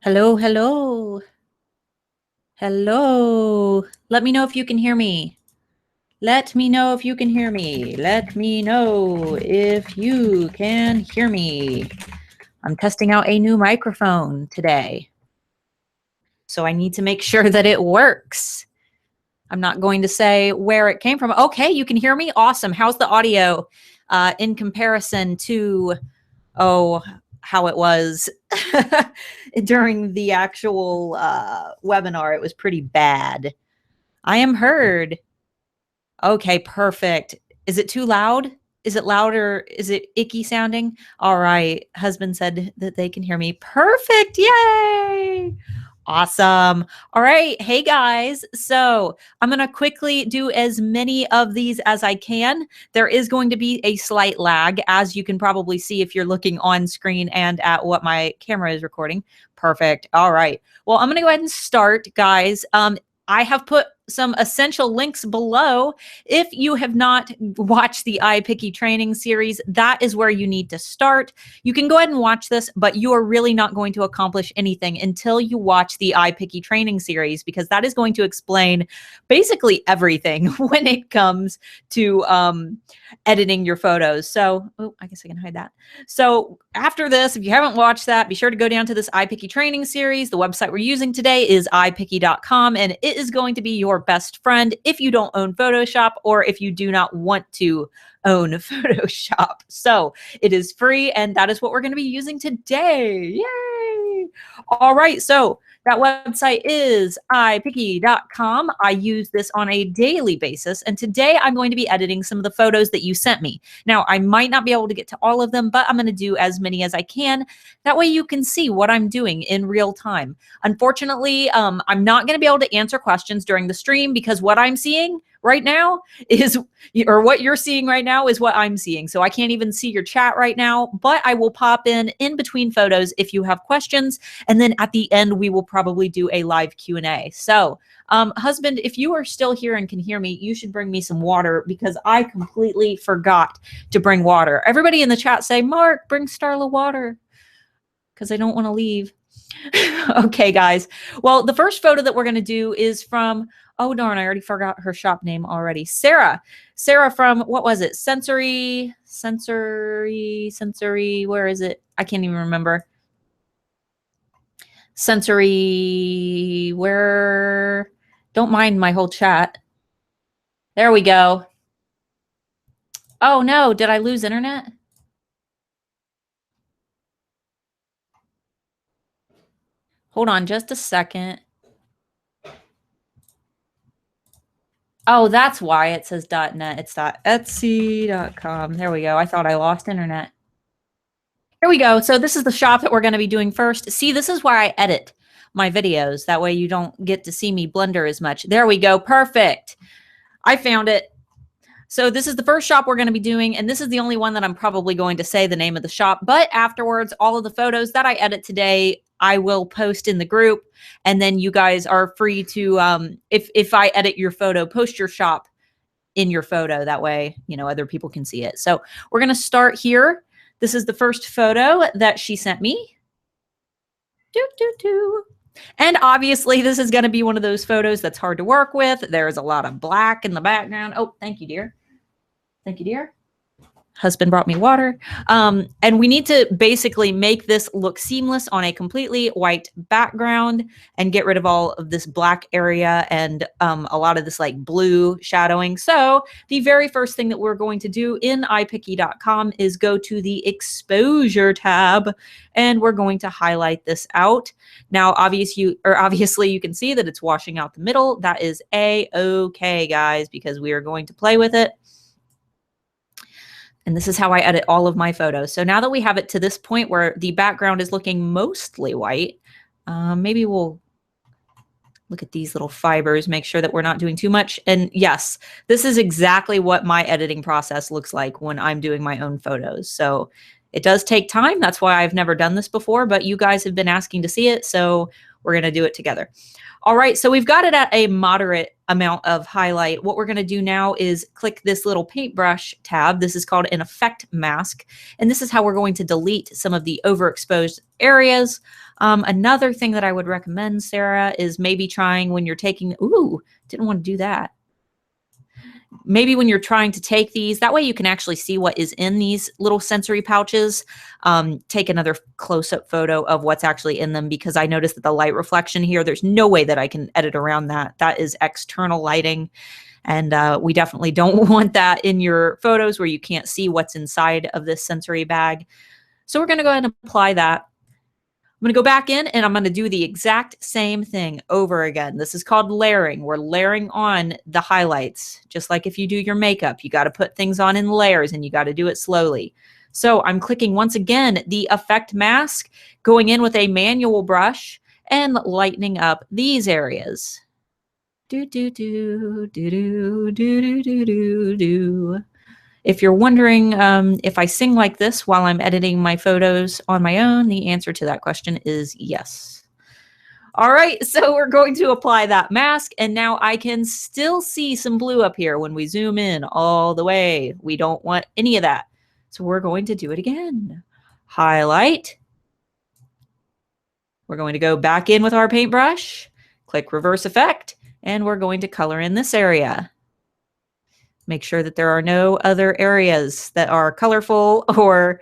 Hello, hello. Hello. Let me know if you can hear me. Let me know if you can hear me. Let me know if you can hear me. I'm testing out a new microphone today, so I need to make sure that it works. I'm not going to say where it came from. Okay, you can hear me? Awesome. How's the audio in comparison to, how it was during the actual webinar? It was pretty bad. I am heard. Okay, perfect. Is it too loud? Is it louder? Is it icky sounding? All right. Husband said that they can hear me. Perfect. Yay. Awesome. All right. Hey guys. So I'm going to quickly do as many of these as I can. There is going to be a slight lag, as you can probably see if you're looking on screen and at what my camera is recording. Perfect. All right. Well, I'm going to go ahead and start, guys. I have put some essential links below. If you have not watched the iPicky training series, that is where you need to start. You can go ahead and watch this, but you are really not going to accomplish anything until you watch the iPicky training series, because that is going to explain basically everything when it comes to editing your photos. So, I guess I can hide that. So after this, if you haven't watched that, be sure to go down to this iPicky training series. The website we're using today is iPicky.com, and it is going to be your best friend if you don't own Photoshop or if you do not want to own Photoshop. So it is free, and that is what we're going to be using today. Yay! All right, so that website is iPicky.com. I use this on a daily basis, and today I'm going to be editing some of the photos that you sent me. Now, I might not be able to get to all of them, but I'm going to do as many as I can. That way you can see what I'm doing in real time. Unfortunately, I'm not going to be able to answer questions during the stream, because what I'm seeing right now is, or what you're seeing right now is what I'm seeing. So I can't even see your chat right now, but I will pop in between photos if you have questions. And then at the end, we will probably do a live Q&A. So husband, if you are still here and can hear me, you should bring me some water, because I completely forgot to bring water. Everybody in the chat say, Mark, bring Starla water, because I don't want to leave. Okay, guys. Well, the first photo that we're going to do is from, oh darn, I already forgot her shop name already. Sarah from, what was it? Sensory, where is it? I can't even remember. Sensory, where, don't mind my whole chat. There we go. Oh no, did I lose internet? Hold on just a second. Oh, that's why it says .net. It's .etsy.com. There we go. I thought I lost internet. Here we go. So this is the shop that we're going to be doing first. See, this is why I edit my videos. That way you don't get to see me blunder as much. There we go. Perfect. I found it. So this is the first shop we're going to be doing, and this is the only one that I'm probably going to say the name of the shop. But afterwards, all of the photos that I edit today, I will post in the group, and then you guys are free to, if I edit your photo, post your shop in your photo. That way, other people can see it. So we're going to start here. This is the first photo that she sent me. And obviously, this is going to be one of those photos that's hard to work with. There's a lot of black in the background. Oh, thank you, dear. Thank you, dear. Husband brought me water. And we need to basically make this look seamless on a completely white background and get rid of all of this black area and a lot of this like blue shadowing. So the very first thing that we're going to do in iPicky.com is go to the exposure tab, and we're going to highlight this out. Now, obviously you can see that it's washing out the middle. That is A-okay, guys, because we are going to play with it. And this is how I edit all of my photos. So now that we have it to this point where the background is looking mostly white, maybe we'll look at these little fibers, make sure that we're not doing too much. And yes, this is exactly what my editing process looks like when I'm doing my own photos. So it does take time. That's why I've never done this before, but you guys have been asking to see it. So We're going to do it together. All right, so we've got it at a moderate amount of highlight. What we're going to do now is click this little paintbrush tab. This is called an effect mask, and this is how we're going to delete some of the overexposed areas. Another thing that I would recommend, Sarah, is maybe trying when you're taking, ooh, didn't want to do that. Maybe when you're trying to take these, that way you can actually see what is in these little sensory pouches. Take another close-up photo of what's actually in them, because I noticed that the light reflection here, there's no way that I can edit around that. That is external lighting, and we definitely don't want that in your photos where you can't see what's inside of this sensory bag. So we're going to go ahead and apply that. I'm going to go back in and I'm going to do the exact same thing over again. This is called layering. We're layering on the highlights. Just like if you do your makeup, you got to put things on in layers and you got to do it slowly. So I'm clicking once again the effect mask, going in with a manual brush and lightening up these areas. Do, do, do, do, do, do, do, do, do. If you're wondering if I sing like this while I'm editing my photos on my own, the answer to that question is yes. All right, so we're going to apply that mask, and now I can still see some blue up here when we zoom in all the way. We don't want any of that. So we're going to do it again. Highlight. We're going to go back in with our paintbrush, click reverse effect, and we're going to color in this area. Make sure that there are no other areas that are colorful or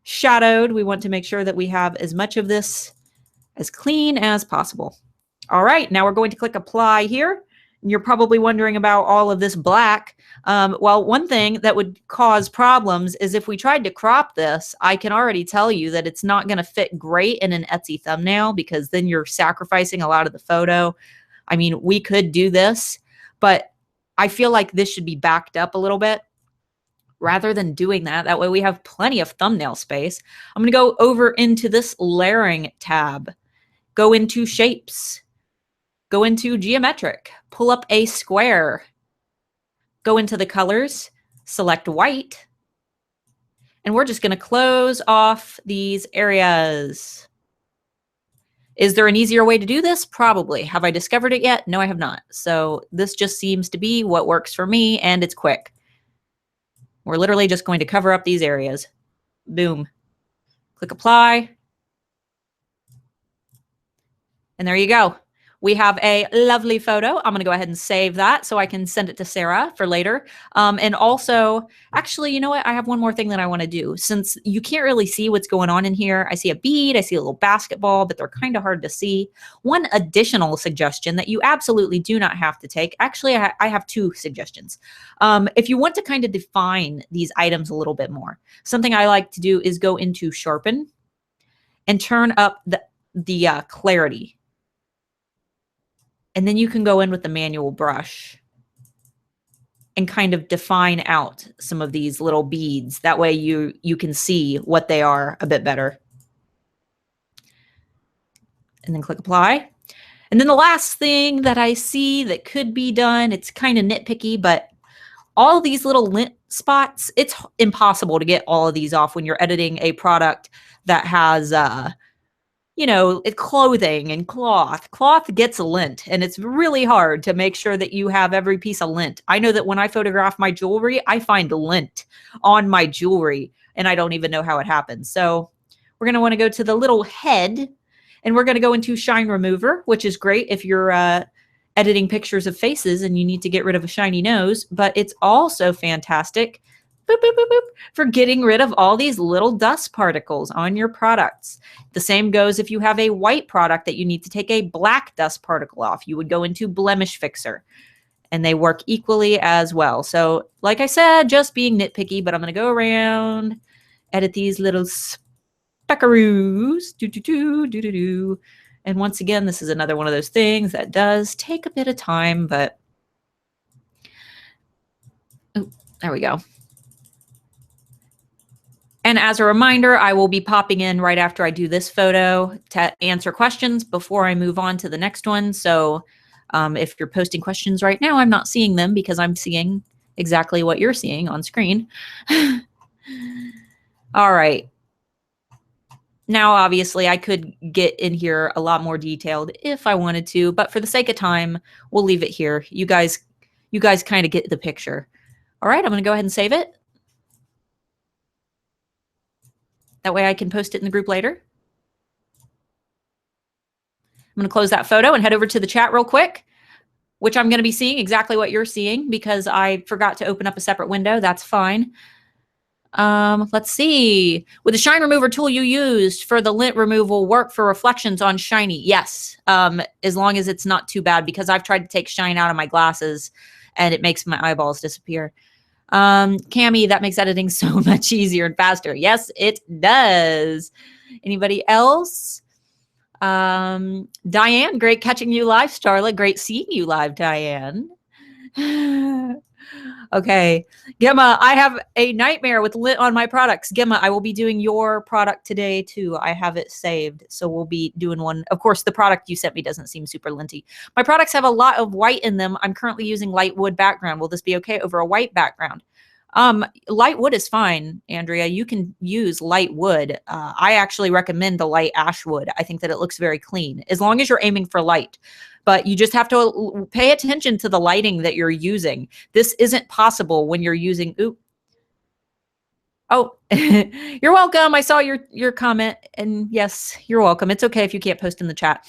shadowed. We want to make sure that we have as much of this as clean as possible. All right, now we're going to click apply here. You're probably wondering about all of this black. Well, one thing that would cause problems is if we tried to crop this, I can already tell you that it's not going to fit great in an Etsy thumbnail, because then you're sacrificing a lot of the photo. I mean, we could do this, but I feel like this should be backed up a little bit rather than doing that. That way we have plenty of thumbnail space. I'm going to go over into this layering tab, go into shapes, go into geometric, pull up a square, go into the colors, select white, and we're just going to close off these areas. Is there an easier way to do this? Probably. Have I discovered it yet? No, I have not. So this just seems to be what works for me, and it's quick. We're literally just going to cover up these areas. Boom. Click apply. And there you go. We have a lovely photo. I'm going to go ahead and save that so I can send it to Sarah for later. And also, actually, you know what? I have one more thing that I want to do. Since you can't really see what's going on in here, I see a bead, I see a little basketball, but they're kind of hard to see. One additional suggestion that you absolutely do not have to take. Actually, I have two suggestions. If you want to kind of define these items a little bit more, something I like to do is go into Sharpen and turn up the clarity. And then you can go in with the manual brush and kind of define out some of these little beads. That way you can see what they are a bit better. And then click apply. And then the last thing that I see that could be done, it's kind of nitpicky, but all these little lint spots, it's impossible to get all of these off when you're editing a product that has you know, clothing and cloth. Cloth gets lint, and it's really hard to make sure that you have every piece of lint. I know that when I photograph my jewelry, I find lint on my jewelry, and I don't even know how it happens. So we're going to want to go to the little head, and we're going to go into Shine Remover, which is great if you're editing pictures of faces and you need to get rid of a shiny nose, but it's also fantastic boop, boop, boop, boop, for getting rid of all these little dust particles on your products. The same goes if you have a white product that you need to take a black dust particle off. You would go into Blemish Fixer, and they work equally as well. So like I said, just being nitpicky, but I'm going to go around, edit these little speckaroos. Do. And once again, this is another one of those things that does take a bit of time, but oh, there we go. And as a reminder, I will be popping in right after I do this photo to answer questions before I move on to the next one. So if you're posting questions right now, I'm not seeing them because I'm seeing exactly what you're seeing on screen. All right. Now, obviously, I could get in here a lot more detailed if I wanted to, but for the sake of time, we'll leave it here. You guys kind of get the picture. All right, I'm going to go ahead and save it. That way I can post it in the group later. I'm going to close that photo and head over to the chat real quick, which I'm going to be seeing exactly what you're seeing because I forgot to open up a separate window. That's fine. Let's see. With the shine remover tool you used for the lint removal work for reflections on shiny? Yes. As long as it's not too bad, because I've tried to take shine out of my glasses and it makes my eyeballs disappear. Cami, that makes editing so much easier and faster. Yes, it does. Anybody else? Diane, great catching you live. Starla, great seeing you live, Diane. Okay, Gemma, I have a nightmare with lint on my products. Gemma, I will be doing your product today too. I have it saved, so we'll be doing one. Of course, the product you sent me doesn't seem super linty. My products have a lot of white in them. I'm currently using Lightwood Background. Will this be okay over a white background? Lightwood is fine, Andrea. You can use Lightwood. I actually recommend the light ashwood. I think that it looks very clean, as long as you're aiming for light. But you just have to pay attention to the lighting that you're using. This isn't possible when you're using, oh, you're welcome. I saw your comment, and yes, you're welcome. It's okay if you can't post in the chat.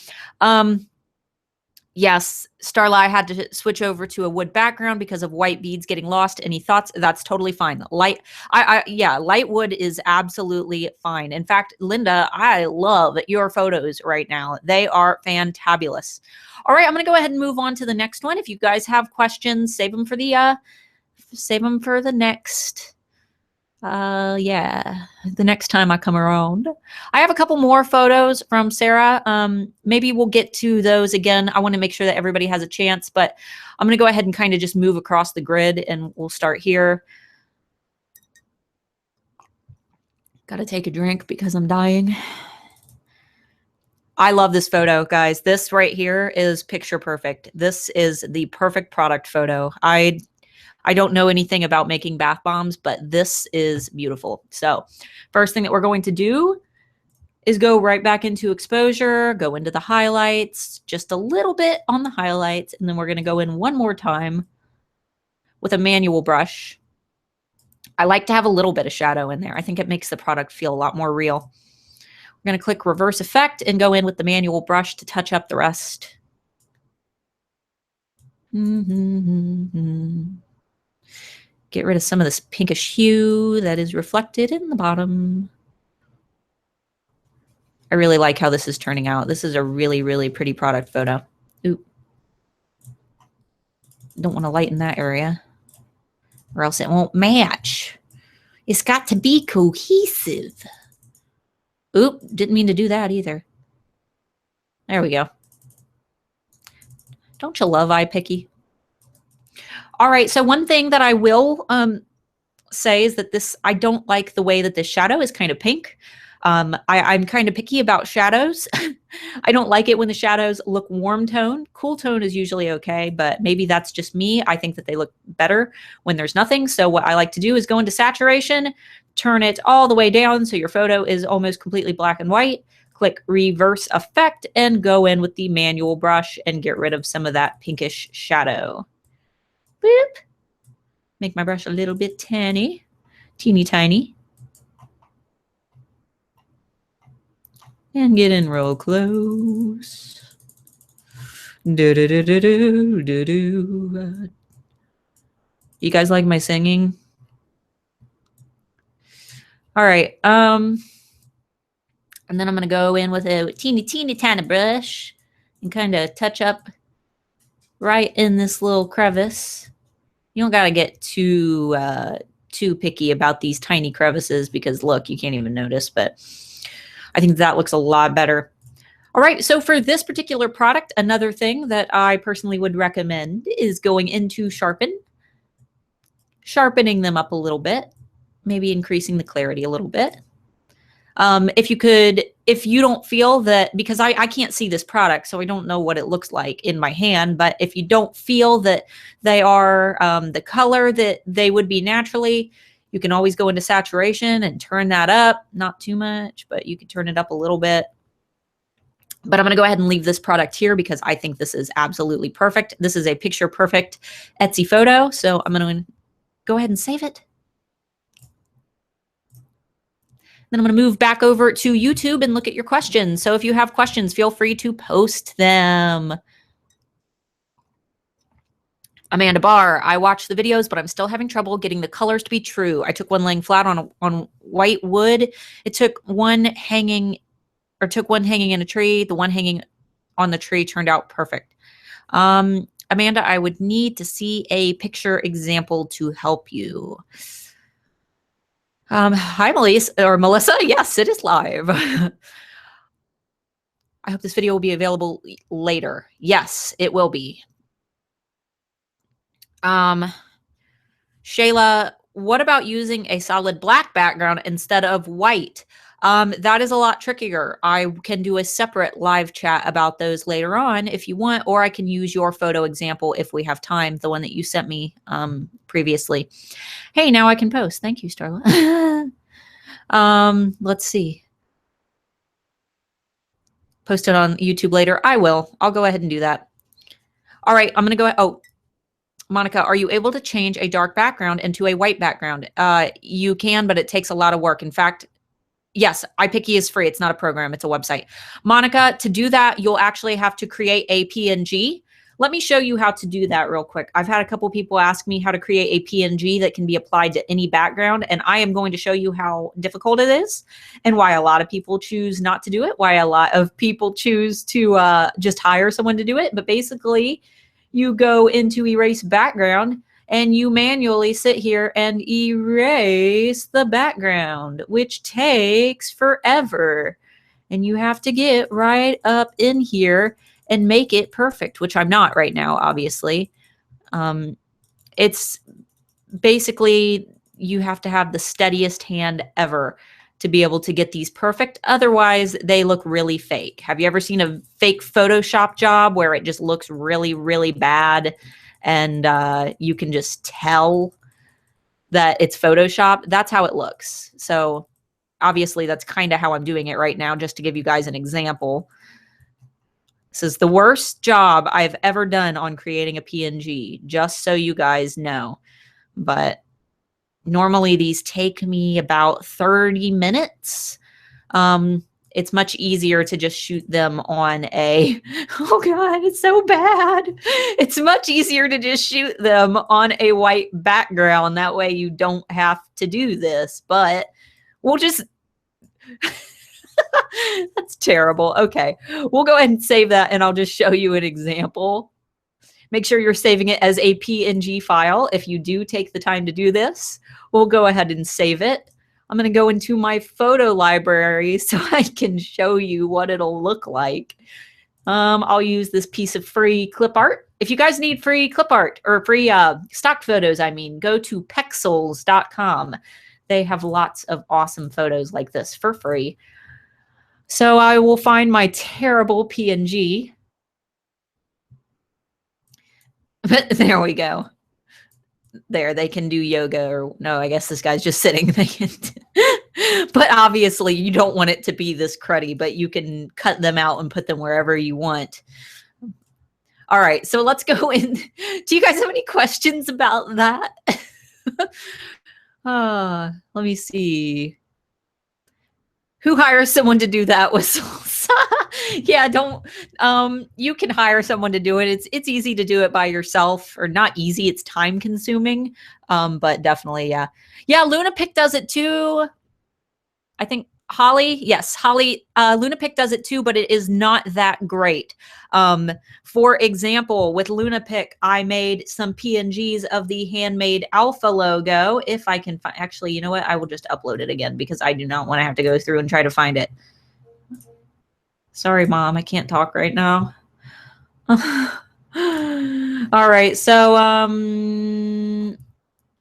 Yes, Starla, I had to switch over to a wood background because of white beads getting lost. Any thoughts? That's totally fine. Yeah, Lightwood is absolutely fine. In fact, Linda, I love your photos right now. They are fantabulous. All right, I'm going to go ahead and move on to the next one. If you guys have questions, save them for the next. Yeah, the next time I come around. I have a couple more photos from Sarah. Maybe we'll get to those again. I want to make sure that everybody has a chance, but I'm going to go ahead and kind of just move across the grid and we'll start here. Got to take a drink because I'm dying. I love this photo, guys. This right here is picture perfect. This is the perfect product photo. I don't know anything about making bath bombs, but this is beautiful. So first thing that we're going to do is go right back into exposure, go into the highlights, just a little bit on the highlights, and then we're going to go in one more time with a manual brush. I like to have a little bit of shadow in there. I think it makes the product feel a lot more real. We're going to click reverse effect and go in with the manual brush to touch up the rest. Get rid of some of this pinkish hue that is reflected in the bottom. I really like how this is turning out. This is a really, really pretty product photo. Ooh. Don't want to lighten that area or else it won't match. It's got to be cohesive. Oop, didn't mean to do that either. There we go. Don't you love eye picky? All right, so one thing that I will say is that I don't like the way that this shadow is kind of pink. I'm kind of picky about shadows. I don't like it when the shadows look warm tone. Cool tone is usually okay, but maybe that's just me. I think that they look better when there's nothing. So what I like to do is go into saturation, turn it all the way down so your photo is almost completely black and white. Click reverse effect and go in with the manual brush and get rid of some of that pinkish shadow. Boop. Make my brush a little bit teeny tiny. And get in real close. You guys like my singing? All right. And then I'm going to go in with a teeny tiny brush and kind of touch up right in this little crevice. You don't got to get too picky about these tiny crevices because look, you can't even notice, but I think that looks a lot better. All right, so for this particular product, another thing that I personally would recommend is going into Sharpen, sharpening them up a little bit, maybe increasing the clarity a little bit. If you don't feel that, because I can't see this product, so I don't know what it looks like in my hand, but if you don't feel that they are the color that they would be naturally, You can always go into saturation and turn that up, not too much, but you can turn it up a little bit. But I'm going to go ahead and leave this product here because I think this is absolutely perfect. This is a picture perfect Etsy photo. So I'm going to go ahead and save it. Then I'm going to move back over to YouTube and look at your questions. So if you have questions, feel free to post them. Amanda Barr, I watched the videos, but I'm still having trouble getting the colors to be true. I took one laying flat on white wood. It took one hanging in a tree. The one hanging on the tree turned out perfect. Amanda, I would need to see a picture example to help you. Hi, Melissa. Yes, it is live. I hope this video will be available later. Yes, it will be. Shayla, what about using a solid black background instead of white? That is a lot trickier. I can do a separate live chat about those later on if you want, or I can use your photo example if we have time, the one that you sent me previously. Hey, now I can post. Thank you, Starla. Let's see. Post it on YouTube later. I will. I'll go ahead and do that. All right, I'm going to go. Oh, Monica, are you able to change a dark background into a white background? You can, but it takes a lot of work. In fact, yes, iPicky is free. It's not a program. It's a website. Monica, to do that, you'll actually have to create a PNG. Let me show you how to do that real quick. I've had a couple people ask me how to create a PNG that can be applied to any background, and I am going to show you how difficult it is and why a lot of people choose not to do it, why a lot of people choose to just hire someone to do it. But basically, you go into erase background and you manually sit here and erase the background, which takes forever. And you have to get right up in here and make it perfect, which I'm not right now, obviously. It's basically, you have to have the steadiest hand ever to be able to get these perfect. Otherwise, they look really fake. Have you ever seen a fake Photoshop job where it just looks really, really bad and you can just tell that it's Photoshop? That's how it looks. So obviously, that's kind of how I'm doing it right now, just to give you guys an example. This is the worst job I've ever done on creating a PNG, just so you guys know. But normally these take me about 30 minutes. It's much easier to just shoot them on a, oh God, it's so bad. It's much easier to just shoot them on a white background. That way you don't have to do this, but we'll just, that's terrible. Okay, we'll go ahead and save that and I'll just show you an example. Make sure you're saving it as a PNG file. If you do take the time to do this, we'll go ahead and save it. I'm going to go into my photo library so I can show you what it'll look like. I'll use this piece of free clip art. If you guys need free clip art or free stock photos, I mean, go to pexels.com. They have lots of awesome photos like this for free. So I will find my terrible PNG. But there we go. There, they can do yoga, or no, I guess this guy's just sitting. But obviously you don't want it to be this cruddy, but you can cut them out and put them wherever you want. All right, so let's go in. Do you guys have any questions about that? Let me see. Who hires someone to do that whistles? Yeah, don't, you can hire someone to do it. It's easy to do it by yourself, or not easy, it's time consuming. But definitely, yeah. Yeah, LunaPic does it too. I think Holly, yes, Holly, LunaPic does it too, but it is not that great. For example, with LunaPic, I made some PNGs of the Handmade Alpha logo. If I can find, actually, you know what? I will just upload it again because I do not want to have to go through and try to find it. Sorry, Mom, I can't talk right now. All right, so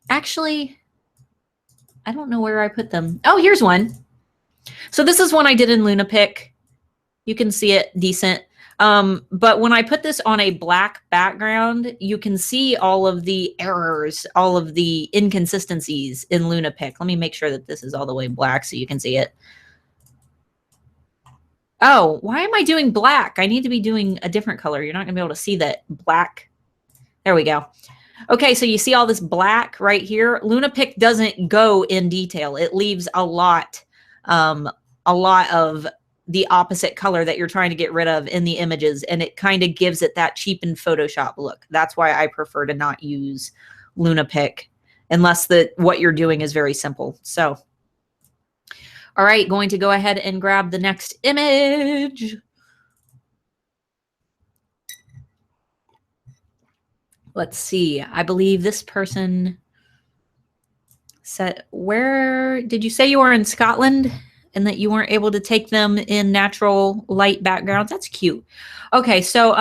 actually, I don't know where I put them. Oh, here's one. So this is one I did in LunaPic. You can see it decent. But when I put this on a black background, you can see all of the errors, all of the inconsistencies in LunaPic. Let me make sure that this is all the way black so you can see it. Oh, why am I doing black? I need to be doing a different color. You're not going to be able to see that black. There we go. Okay, so you see all this black right here. LunaPic doesn't go in detail. It leaves a lot of the opposite color that you're trying to get rid of in the images, and it kind of gives it that cheapened Photoshop look. That's why I prefer to not use LunaPic unless what you're doing is very simple. So, all right, going to go ahead and grab the next image. Let's see. I believe this person said, where did you say you were in Scotland and that you weren't able to take them in natural light backgrounds? That's cute. Okay, so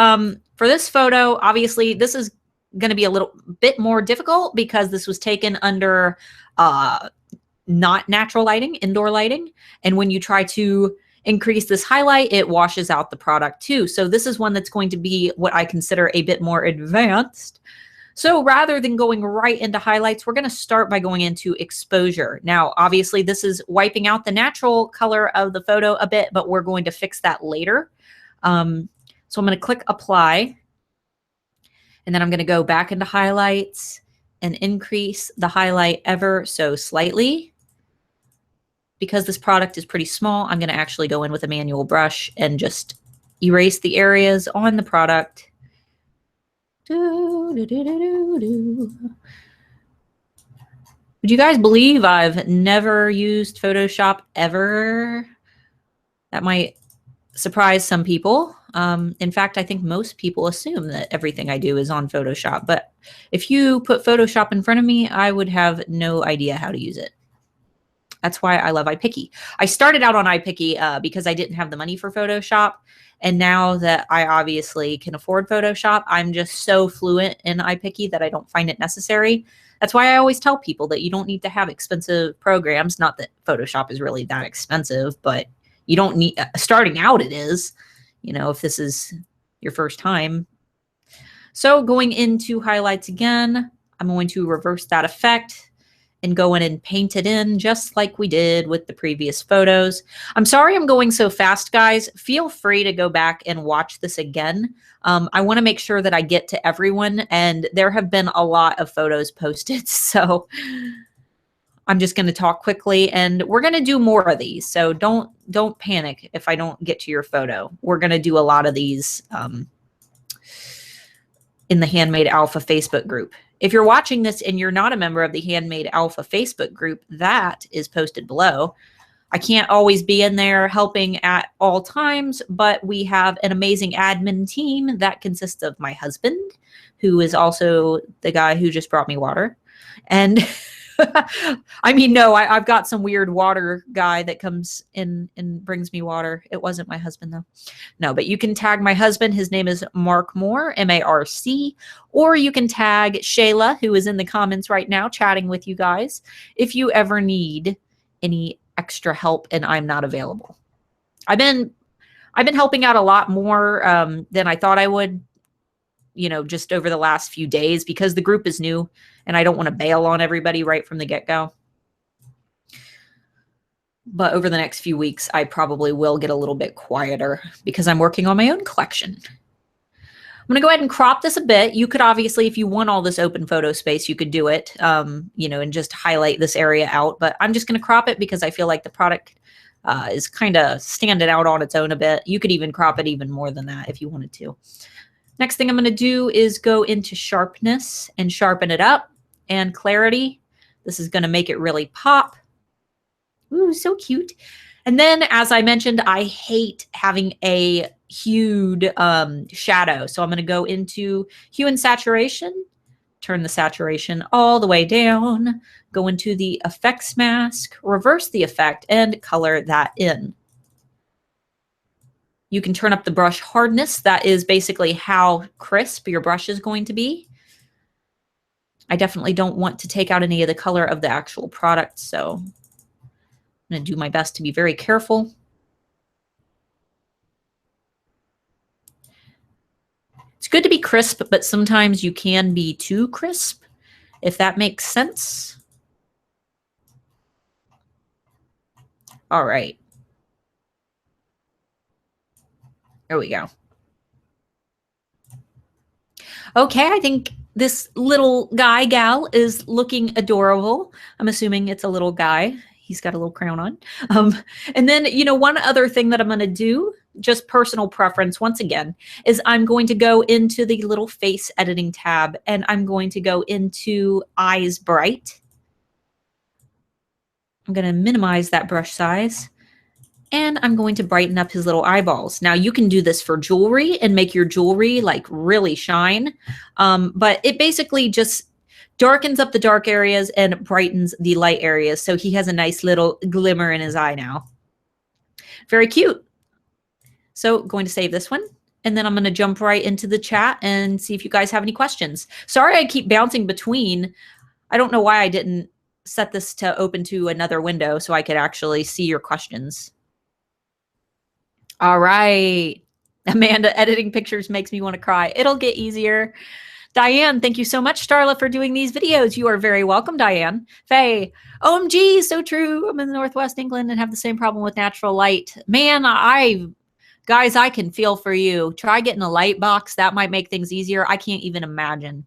for this photo, obviously this is going to be a little bit more difficult because this was taken under not natural lighting, indoor lighting. And when you try to increase this highlight, it washes out the product too. So this is one that's going to be what I consider a bit more advanced. So rather than going right into highlights, we're going to start by going into exposure. Now, obviously, this is wiping out the natural color of the photo a bit, but we're going to fix that later. So I'm going to click apply, and then I'm going to go back into highlights and increase the highlight ever so slightly. Because this product is pretty small, I'm going to actually go in with a manual brush and just erase the areas on the product. Would you guys believe I've never used Photoshop ever? That might surprise some people. In fact, I think most people assume that everything I do is on Photoshop. But if you put Photoshop in front of me, I would have no idea how to use it. That's why I love iPicky. I started out on iPicky because I didn't have the money for Photoshop. And now that I obviously can afford Photoshop, I'm just so fluent in iPicky that I don't find it necessary. That's why I always tell people that you don't need to have expensive programs. Not that Photoshop is really that expensive, but you don't need, starting out it is, you know, if this is your first time. So going into highlights again, I'm going to reverse that effect and go in and paint it in just like we did with the previous photos. I'm sorry I'm going so fast, guys. Feel free to go back and watch this again. I want to make sure that I get to everyone, and there have been a lot of photos posted, so I'm just going to talk quickly, and we're going to do more of these, so don't panic if I don't get to your photo. We're going to do a lot of these in the Handmade Alpha Facebook group. If you're watching this and you're not a member of the Handmade Alpha Facebook group, that is posted below. I can't always be in there helping at all times, but we have an amazing admin team that consists of my husband, who is also the guy who just brought me water. And I mean, no, I've got some weird water guy that comes in and brings me water. It wasn't my husband, though. No, but you can tag my husband. His name is Mark Moore, M-A-R-C. Or you can tag Shayla, who is in the comments right now chatting with you guys, if you ever need any extra help and I'm not available. I've been helping out a lot more than I thought I would, you know, just over the last few days because the group is new and I don't want to bail on everybody right from the get-go. But over the next few weeks, I probably will get a little bit quieter because I'm working on my own collection. I'm going to go ahead and crop this a bit. You could obviously, if you want all this open photo space, you could do it, you know, and just highlight this area out. But I'm just going to crop it because I feel like the product is kind of standing out on its own a bit. You could even crop it even more than that if you wanted to. Next thing I'm going to do is go into sharpness and sharpen it up, and clarity. This is going to make it really pop. Ooh, so cute. And then, as I mentioned, I hate having a hued shadow. So I'm going to go into hue and saturation, turn the saturation all the way down, go into the effects mask, reverse the effect, and color that in. You can turn up the brush hardness. That is basically how crisp your brush is going to be. I definitely don't want to take out any of the color of the actual product, so I'm going to do my best to be very careful. It's good to be crisp, but sometimes you can be too crisp, if that makes sense. All right. There we go. Okay, I think this little gal is looking adorable. I'm assuming it's a little guy. He's got a little crown on. And then, you know, one other thing that I'm going to do, just personal preference once again, is I'm going to go into the little face editing tab and I'm going to go into Eyes Bright. I'm going to minimize that brush size. And I'm going to brighten up his little eyeballs. Now you can do this for jewelry and make your jewelry like really shine. But it basically just darkens up the dark areas and brightens the light areas. So he has a nice little glimmer in his eye now. Very cute. So going to save this one. And then I'm going to jump right into the chat and see if you guys have any questions. Sorry, I keep bouncing between. I don't know why I didn't set this to open to another window so I could actually see your questions. All right. Amanda, editing pictures makes me want to cry. It'll get easier. Diane, thank you so much, Starla, for doing these videos. You are very welcome, Diane. Faye, OMG, so true. I'm in Northwest England and have the same problem with natural light. Man, guys, I can feel for you. Try getting a light box. That might make things easier. I can't even imagine.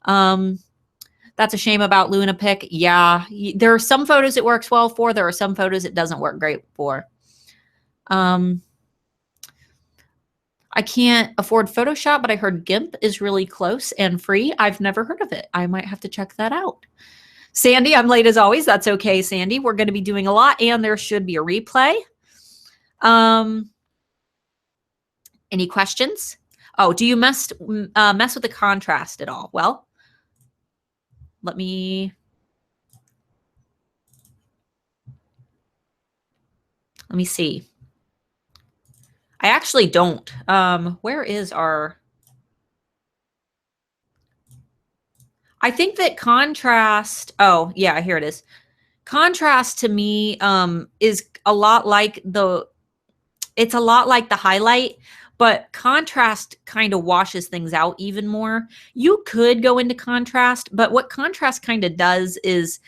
That's a shame about LunaPic. Yeah, there are some photos it works well for. There are some photos it doesn't work great for. I can't afford Photoshop, but I heard GIMP is really close and free. I've never heard of it. I might have to check that out. Sandy, I'm late as always. That's okay, Sandy. We're going to be doing a lot, and there should be a replay. Any questions? Oh, do you mess with the contrast at all? Well, let me see. I actually don't. Where is our... I think that contrast... Oh, yeah, here it is. Contrast to me is a lot like the... It's a lot like the highlight, but contrast kind of washes things out even more. You could go into contrast, but what contrast kind of does is...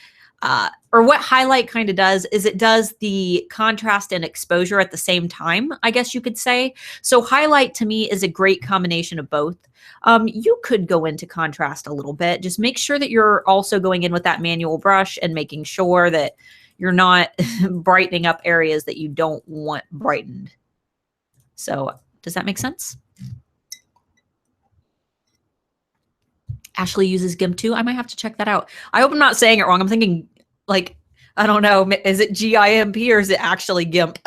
or what highlight kind of does is it does the contrast and exposure at the same time, I guess you could say. So highlight to me is a great combination of both. You could go into contrast a little bit. Just make sure that you're also going in with that manual brush and making sure that you're not brightening up areas that you don't want brightened. So does that make sense? Ashley uses GIMP too. I might have to check that out. I hope I'm not saying it wrong. I'm thinking like, I don't know, is it GIMP or is it actually GIMP?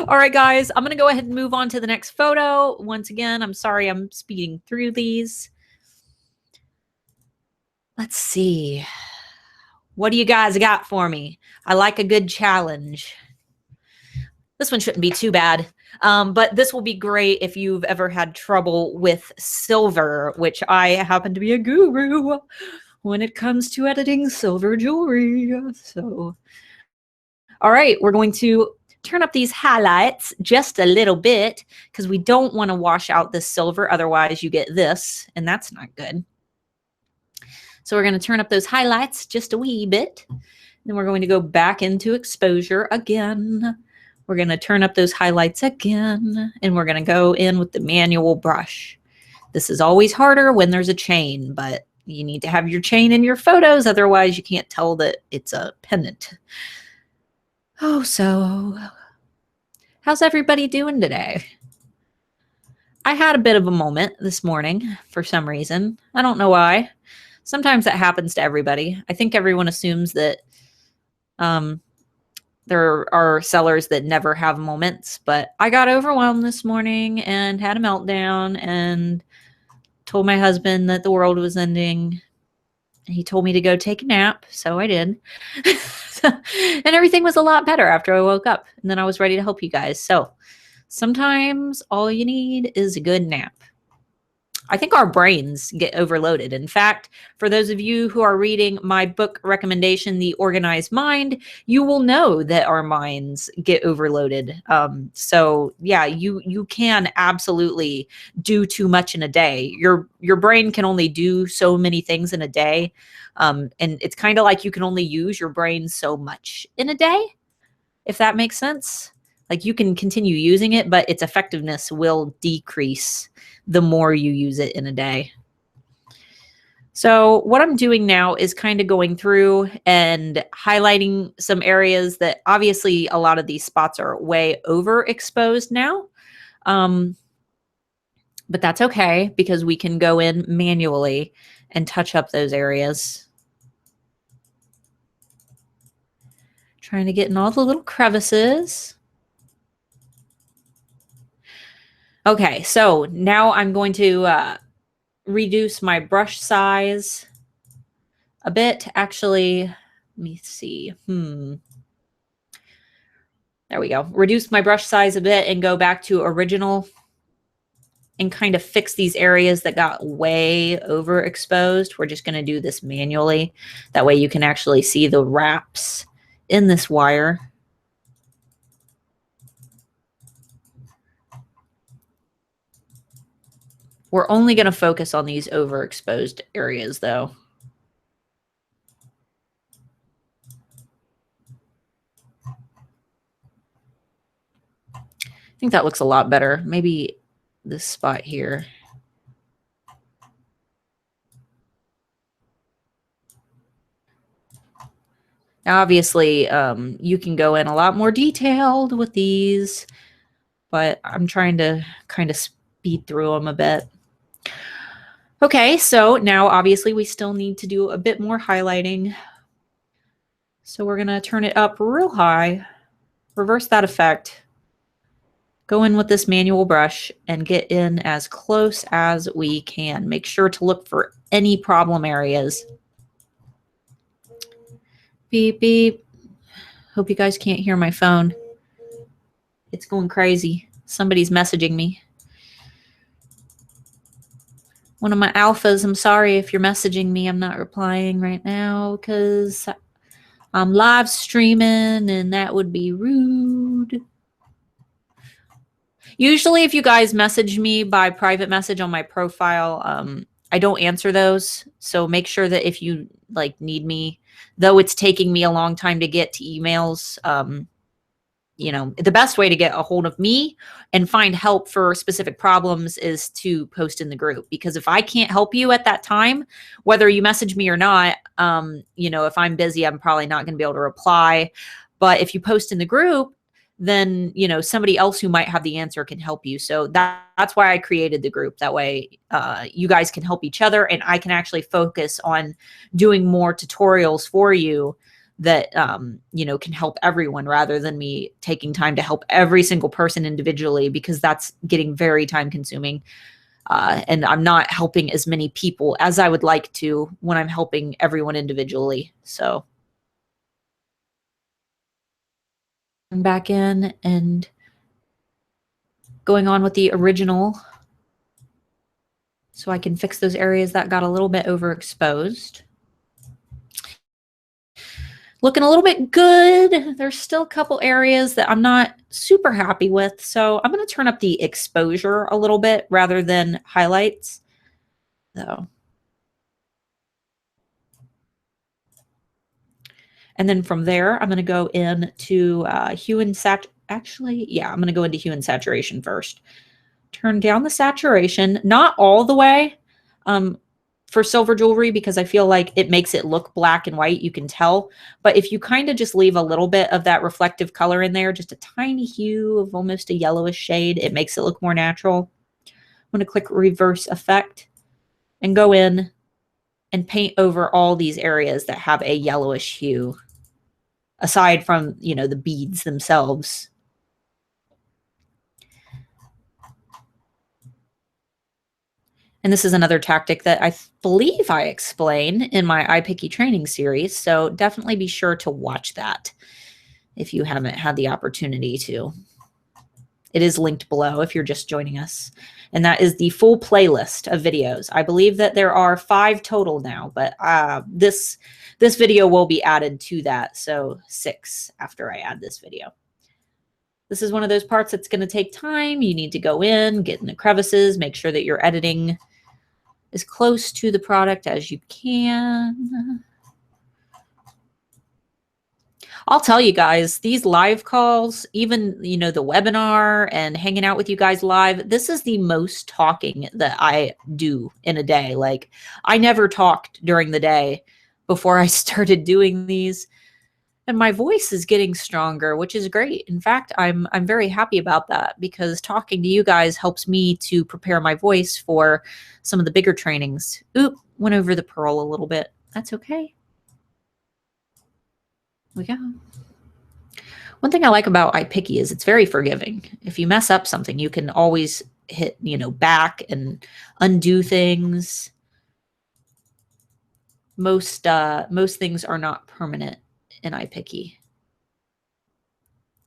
All right, guys, I'm going to go ahead and move on to the next photo. Once again, I'm sorry I'm speeding through these. Let's see. What do you guys got for me? I like a good challenge. This one shouldn't be too bad. But this will be great if you've ever had trouble with silver, which I happen to be a guru when it comes to editing silver jewelry. So, all right, we're going to turn up these highlights just a little bit because we don't want to wash out the silver. Otherwise, you get this, and that's not good. So we're going to turn up those highlights just a wee bit. Then we're going to go back into exposure again. We're going to turn up those highlights again, and we're going to go in with the manual brush. This is always harder when there's a chain, but you need to have your chain in your photos. Otherwise, you can't tell that it's a pendant. Oh, so how's everybody doing today? I had a bit of a moment this morning for some reason. I don't know why. Sometimes that happens to everybody. I think everyone assumes that there are sellers that never have moments, but I got overwhelmed this morning and had a meltdown and told my husband that the world was ending. He told me to go take a nap, so I did. And everything was a lot better after I woke up, and then I was ready to help you guys. So sometimes all you need is a good nap. I think our brains get overloaded. In fact, for those of you who are reading my book recommendation, The Organized Mind, you will know that our minds get overloaded. So yeah, you can absolutely do too much in a day. Your brain can only do so many things in a day. And it's kind of like you can only use your brain so much in a day, if that makes sense. Like you can continue using it, but its effectiveness will decrease the more you use it in a day. So what I'm doing now is kind of going through and highlighting some areas that obviously a lot of these spots are way overexposed now. But that's okay because we can go in manually and touch up those areas. Trying to get in all the little crevices. Okay, so now I'm going to reduce my brush size a bit. Actually, let me see. There we go. Reduce my brush size a bit and go back to original and kind of fix these areas that got way overexposed. We're just going to do this manually. That way you can actually see the wraps in this wire. We're only going to focus on these overexposed areas though. I think that looks a lot better. Maybe this spot here. Now, obviously, you can go in a lot more detailed with these, but I'm trying to kind of speed through them a bit. Okay, so now obviously we still need to do a bit more highlighting. So we're going to turn it up real high, reverse that effect, go in with this manual brush and get in as close as we can. Make sure to look for any problem areas. Beep, beep. Hope you guys can't hear my phone. It's going crazy. Somebody's messaging me. One of my alphas, I'm sorry if you're messaging me. I'm not replying right now because I'm live streaming and that would be rude. Usually if you guys message me by private message on my profile, I don't answer those. So make sure that if you like need me, though it's taking me a long time to get to emails, you know, the best way to get a hold of me and find help for specific problems is to post in the group. Because if I can't help you at that time, whether you message me or not, you know, if I'm busy, I'm probably not going to be able to reply. But if you post in the group, then, you know, somebody else who might have the answer can help you. So that's why I created the group. That way you guys can help each other and I can actually focus on doing more tutorials for you that, you know, can help everyone rather than me taking time to help every single person individually, because that's getting very time consuming. And I'm not helping as many people as I would like to when I'm helping everyone individually. So I'm back in and going on with the original so I can fix those areas that got a little bit overexposed. Looking a little bit good. There's still a couple areas that I'm not super happy with. So I'm going to turn up the exposure a little bit rather than highlights. So. And then from there, I'm going to go into hue and saturation. Actually, yeah, I'm going to go into hue and saturation first. Turn down the saturation, not all the way for silver jewelry, because I feel like it makes it look black and white. You can tell. But if you kind of just leave a little bit of that reflective color in there, just a tiny hue of almost a yellowish shade, it makes it look more natural. I'm going to click reverse effect and go in and paint over all these areas that have a yellowish hue, aside from, you know, the beads themselves. And this is another tactic that I believe I explain in my iPicky training series. So definitely be sure to watch that if you haven't had the opportunity to. It is linked below if you're just joining us. And that is the full playlist of videos. I believe that there are 5 total now, but this video will be added to that. So 6 after I add this video. This is one of those parts that's going to take time. You need to go in, get in the crevices, make sure that you're editing as close to the product as you can. I'll tell you guys, these live calls, even, you know, the webinar and hanging out with you guys live, this is the most talking that I do in a day. Like, I never talked during the day before I started doing these. And my voice is getting stronger, which is great. In fact, I'm very happy about that, because talking to you guys helps me to prepare my voice for some of the bigger trainings. Oop, went over the purl a little bit. That's okay. We go. One thing I like about iPicky is it's very forgiving. If you mess up something, you can always hit, you know, back and undo things. Most things are not permanent in iPicky,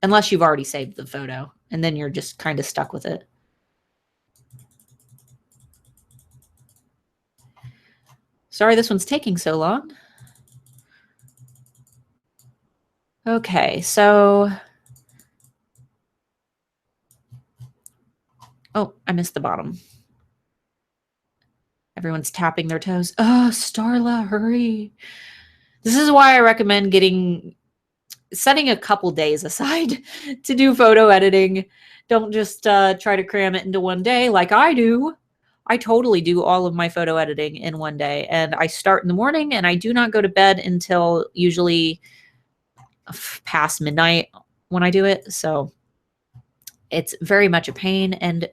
unless you've already saved the photo, and then you're just kind of stuck with it. Sorry this one's taking so long. Okay, so, oh, I missed the bottom. Everyone's tapping their toes. Oh, Starla, hurry. This is why I recommend setting a couple days aside to do photo editing. Don't just try to cram it into one day like I do. I totally do all of my photo editing in one day, and I start in the morning and I do not go to bed until usually past midnight when I do it. So it's very much a pain, and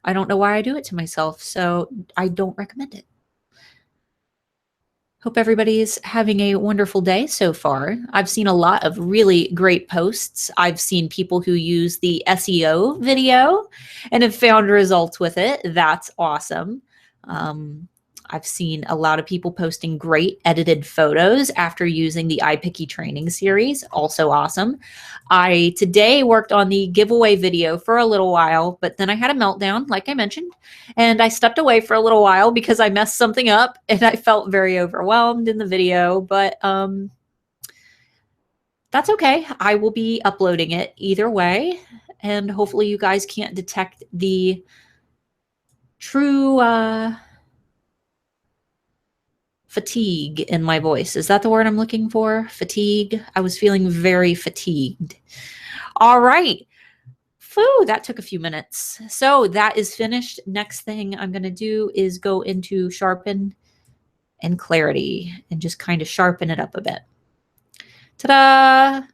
I don't know why I do it to myself, so I don't recommend it. Hope everybody's having a wonderful day so far. I've seen a lot of really great posts. I've seen people who use the SEO video and have found results with it. That's awesome. I've seen a lot of people posting great edited photos after using the iPicky training series. Also awesome. I today worked on the giveaway video for a little while, but then I had a meltdown, like I mentioned, and I stepped away for a little while because I messed something up and I felt very overwhelmed in the video, but that's okay. I will be uploading it either way, and hopefully you guys can't detect the true fatigue in my voice. Is that the word I'm looking for? Fatigue. I was feeling very fatigued. All right. Phew, that took a few minutes. So that is finished. Next thing I'm going to do is go into Sharpen and Clarity and just kind of sharpen it up a bit. Ta-da!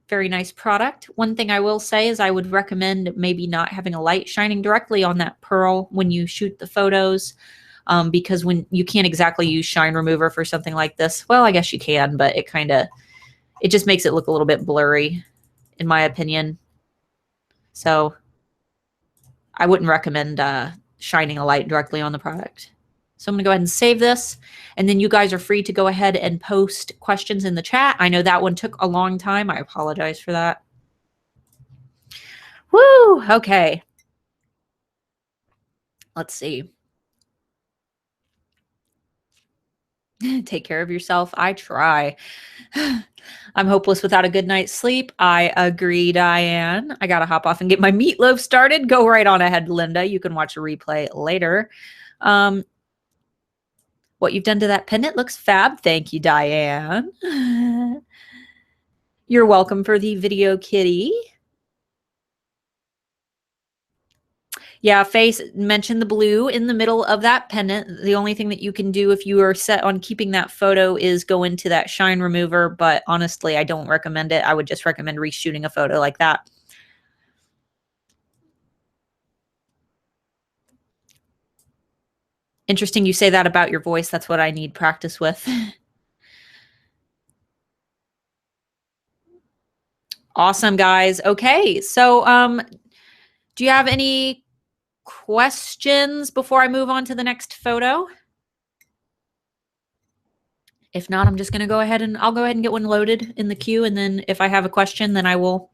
Very nice product. One thing I will say is I would recommend maybe not having a light shining directly on that pearl when you shoot the photos. Because when you can't exactly use shine remover for something like this. Well, I guess you can, but it just makes it look a little bit blurry, in my opinion. So I wouldn't recommend shining a light directly on the product. So I'm going to go ahead and save this, and then you guys are free to go ahead and post questions in the chat. I know that one took a long time. I apologize for that. Woo! Okay. Let's see. Take care of yourself. I try. I'm hopeless without a good night's sleep. I agree, Diane. I got to hop off and get my meatloaf started. Go right on ahead, Linda. You can watch a replay later. What you've done to that pendant looks fab. Thank you, Diane. You're welcome for the video kitty. Yeah, Faye mentioned the blue in the middle of that pendant. The only thing that you can do if you are set on keeping that photo is go into that shine remover, but honestly, I don't recommend it. I would just recommend reshooting a photo like that. Interesting you say that about your voice. That's what I need practice with. Awesome, guys. Okay, so do you have any questions before I move on to the next photo? If not, I'm just going to go ahead and I'll go ahead and get one loaded in the queue. And then if I have a question, then I will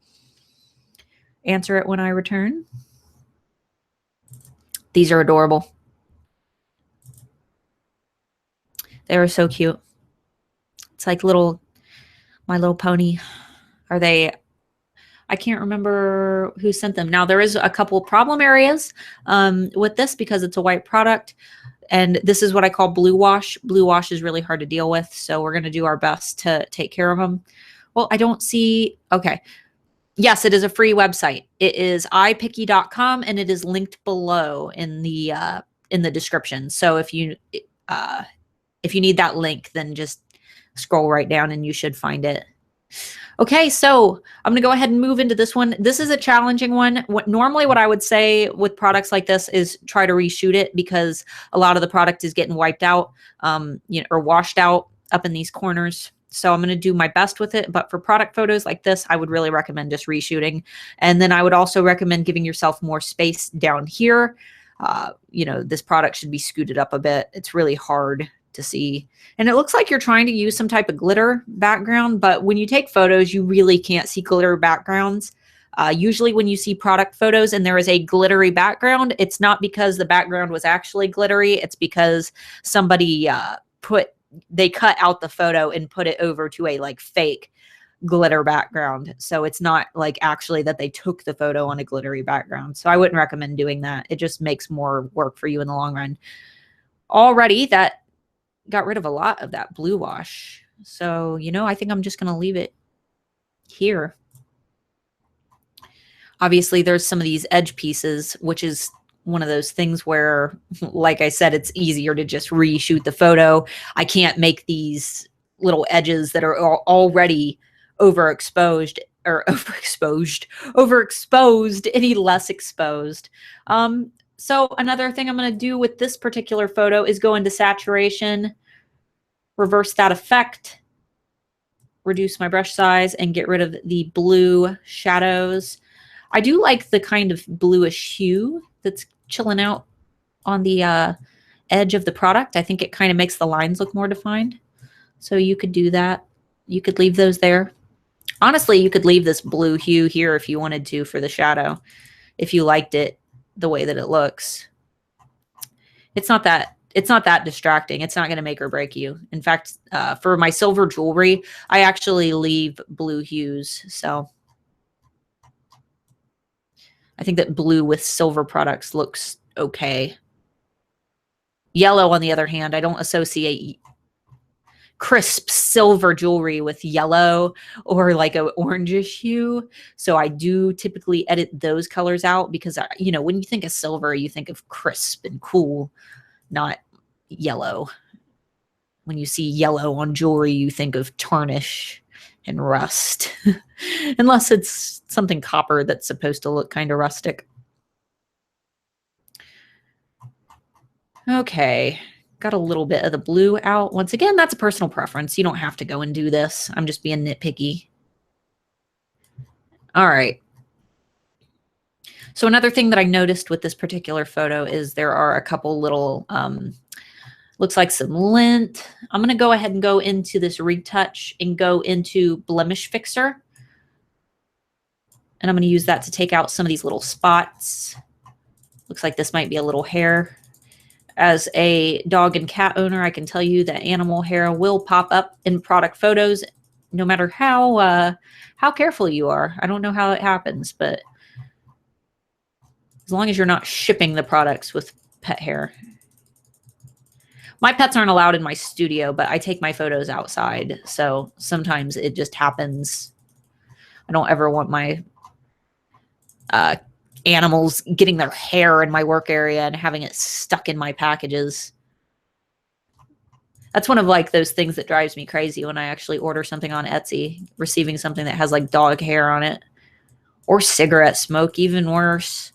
answer it when I return. These are adorable. They are so cute. It's like My Little Pony. Are they? I can't remember who sent them. Now, there is a couple problem areas with this because it's a white product. And this is what I call blue wash. Blue wash is really hard to deal with. So we're going to do our best to take care of them. Well, I don't see. Okay. Yes, it is a free website. It is ipicky.com and it is linked below in the description. So if you need that link, then just scroll right down and you should find it. Okay, so I'm going to go ahead and move into this one. This is a challenging one. Normally what I would say with products like this is try to reshoot it because a lot of the product is getting wiped out, or washed out up in these corners. So I'm going to do my best with it. But for product photos like this, I would really recommend just reshooting. And then I would also recommend giving yourself more space down here. This product should be scooted up a bit. It's really hard to see. And it looks like you're trying to use some type of glitter background, but when you take photos, you really can't see glitter backgrounds. Usually when you see product photos and there is a glittery background, it's not because the background was actually glittery. It's because somebody they cut out the photo and put it over to a like fake glitter background. So it's not like actually that they took the photo on a glittery background. So I wouldn't recommend doing that. It just makes more work for you in the long run. Already that got rid of a lot of that blue wash. So, I think I'm just going to leave it here. Obviously, there's some of these edge pieces, which is one of those things where, like I said, it's easier to just reshoot the photo. I can't make these little edges that are already overexposed any less exposed. So another thing I'm going to do with this particular photo is go into saturation, reverse that effect, reduce my brush size, and get rid of the blue shadows. I do like the kind of bluish hue that's chilling out on the edge of the product. I think it kind of makes the lines look more defined. So you could do that. You could leave those there. Honestly, you could leave this blue hue here if you wanted to for the shadow, if you liked it the way that it looks. It's not that distracting. It's not going to make or break you. In fact, for my silver jewelry, I actually leave blue hues. So I think that blue with silver products looks okay. Yellow, on the other hand, I don't associate crisp silver jewelry with yellow or like an orangish hue. So I do typically edit those colors out because, when you think of silver, you think of crisp and cool, not yellow. When you see yellow on jewelry, you think of tarnish and rust, unless it's something copper that's supposed to look kind of rustic. Okay, got a little bit of the blue out. Once again, that's a personal preference. You don't have to go and do this. I'm just being nitpicky. All right. So another thing that I noticed with this particular photo is there are a couple little, looks like some lint. I'm going to go ahead and go into this retouch and go into Blemish Fixer. And I'm going to use that to take out some of these little spots. Looks like this might be a little hair. As a dog and cat owner, I can tell you that animal hair will pop up in product photos no matter how careful you are. I don't know how it happens, but as long as you're not shipping the products with pet hair. My pets aren't allowed in my studio, but I take my photos outside. So sometimes it just happens. I don't ever want my animals getting their hair in my work area and having it stuck in my packages. That's one of like those things that drives me crazy when I actually order something on Etsy, receiving something that has like dog hair on it or cigarette smoke, even worse.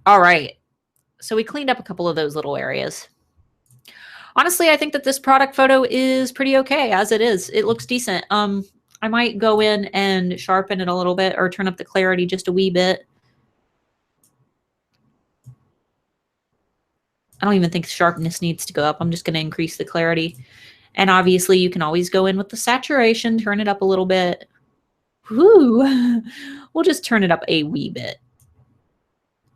All right. So we cleaned up a couple of those little areas. Honestly, I think that this product photo is pretty okay as it is. It looks decent. I might go in and sharpen it a little bit or turn up the clarity just a wee bit. I don't even think sharpness needs to go up. I'm just going to increase the clarity. And obviously you can always go in with the saturation, turn it up a little bit. Whoo! We'll just turn it up a wee bit.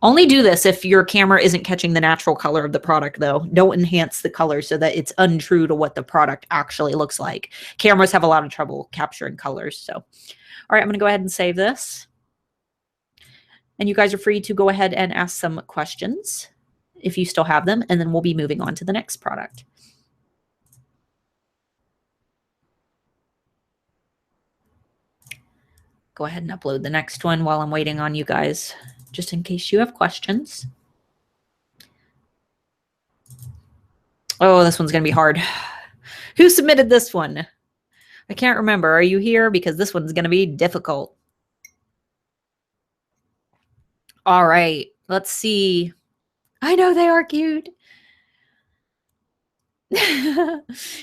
Only do this if your camera isn't catching the natural color of the product, though. Don't enhance the color so that it's untrue to what the product actually looks like. Cameras have a lot of trouble capturing colors. So, all right, I'm going to go ahead and save this. And you guys are free to go ahead and ask some questions if you still have them, and then we'll be moving on to the next product. Go ahead and upload the next one while I'm waiting on you guys, just in case you have questions. Oh, this one's going to be hard. Who submitted this one? I can't remember. Are you here? Because this one's going to be difficult. All right, let's see. I know they are cute.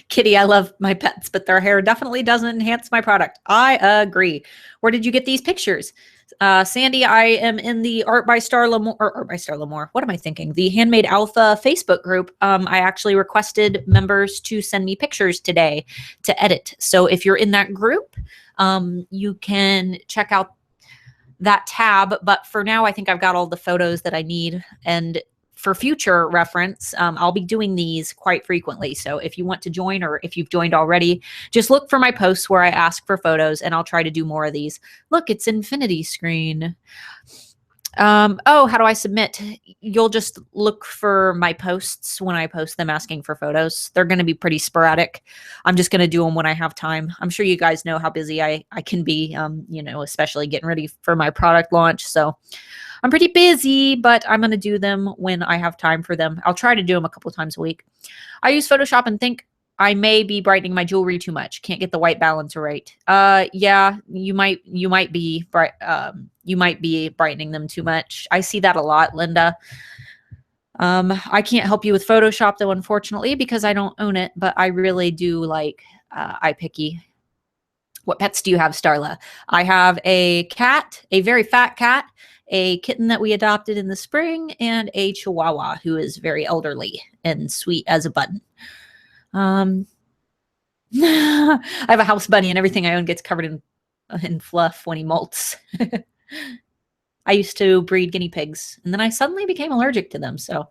Kitty, I love my pets, but their hair definitely doesn't enhance my product. I agree. Where did you get these pictures? Sandy, I am in the Art by Star Lamore. What am I thinking? The Handmade Alpha Facebook group. I actually requested members to send me pictures today to edit. So if you're in that group, you can check out that tab. But for now, I think I've got all the photos that I need. And for future reference, I'll be doing these quite frequently. So if you want to join, or if you've joined already, just look for my posts where I ask for photos, and I'll try to do more of these. Look, it's infinity screen. Oh, how do I submit? You'll just look for my posts when I post them asking for photos. They're going to be pretty sporadic. I'm just going to do them when I have time. I'm sure you guys know how busy I can be, you know, especially getting ready for my product launch. So I'm pretty busy, but I'm going to do them when I have time for them. I'll try to do them a couple times a week. I use Photoshop and think I may be brightening my jewelry too much. Can't get the white balance right. Yeah, you might be brightening them too much. I see that a lot, Linda. I can't help you with Photoshop though, unfortunately, because I don't own it, but I really do like iPicky. What pets do you have, Starla? I have a cat, a very fat cat, a kitten that we adopted in the spring, and a Chihuahua who is very elderly and sweet as a button. I have a house bunny, and everything I own gets covered in fluff when he molts. I used to breed guinea pigs, and then I suddenly became allergic to them. So,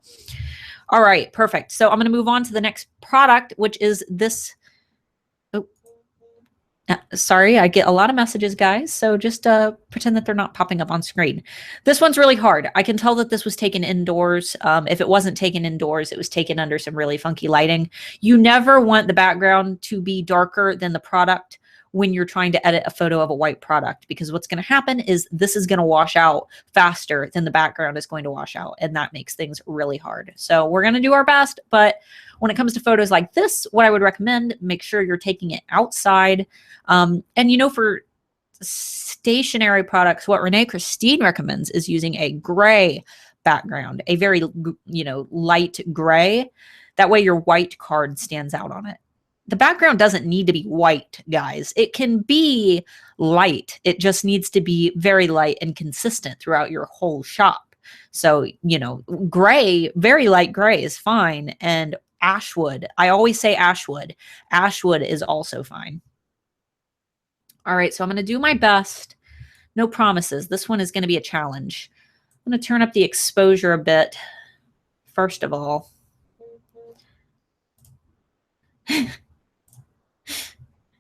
all right, perfect. So I'm going to move on to the next product, which is this. Sorry, I get a lot of messages, guys. So just pretend that they're not popping up on screen. This one's really hard. I can tell that this was taken indoors. If it wasn't taken indoors, it was taken under some really funky lighting. You never want the background to be darker than the product when you're trying to edit a photo of a white product, because what's going to happen is this is going to wash out faster than the background is going to wash out, and that makes things really hard. So we're going to do our best, but when it comes to photos like this, what I would recommend, make sure you're taking it outside. And you know, for stationary products, what Renee Christine recommends is using a gray background, a very, you know, light gray. That way your white card stands out on it. The background doesn't need to be white, guys. It can be light. It just needs to be very light and consistent throughout your whole shop. So, you know, gray, very light gray is fine. And ashwood, I always say ashwood. Ashwood is also fine. All right, so I'm going to do my best. No promises. This one is going to be a challenge. I'm going to turn up the exposure a bit, first of all.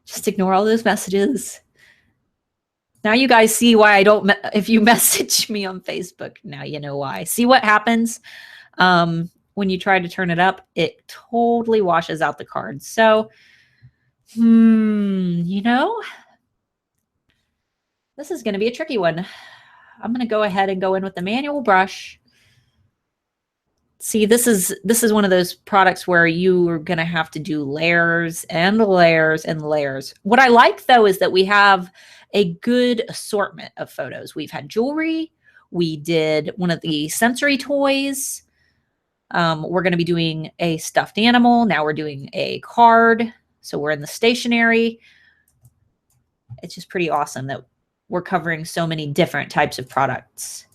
Just ignore all those messages. Now you guys see why I don't, if you message me on Facebook, now you know why. See what happens when you try to turn it up? It totally washes out the cards. So, you know, this is going to be a tricky one. I'm going to go ahead and go in with the manual brush. See, this is one of those products where you are going to have to do layers and layers and layers. What I like, though, is that we have a good assortment of photos. We've had jewelry. We did one of the sensory toys. We're going to be doing a stuffed animal. Now we're doing a card. So we're in the stationery. It's just pretty awesome that we're covering so many different types of products.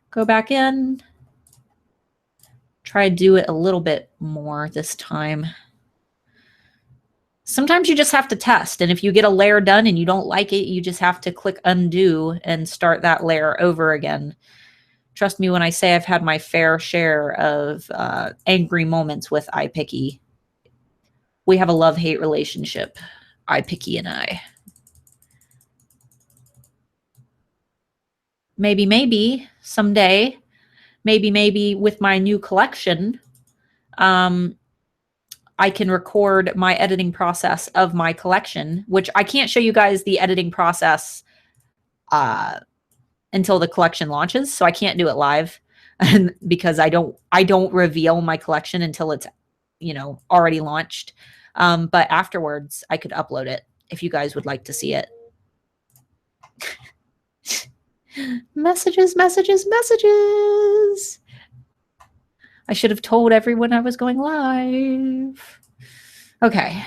Go back in. Try to do it a little bit more this time. Sometimes you just have to test. And if you get a layer done and you don't like it, you just have to click undo and start that layer over again. Trust me when I say I've had my fair share of angry moments with iPicky. We have a love-hate relationship, iPicky and I. Maybe someday, maybe with my new collection, I can record my editing process of my collection, which I can't show you guys the editing process until the collection launches. So I can't do it live and because I don't reveal my collection until it's, you know, already launched. But afterwards I could upload it if you guys would like to see it. Messages. I should have told everyone I was going live. Okay.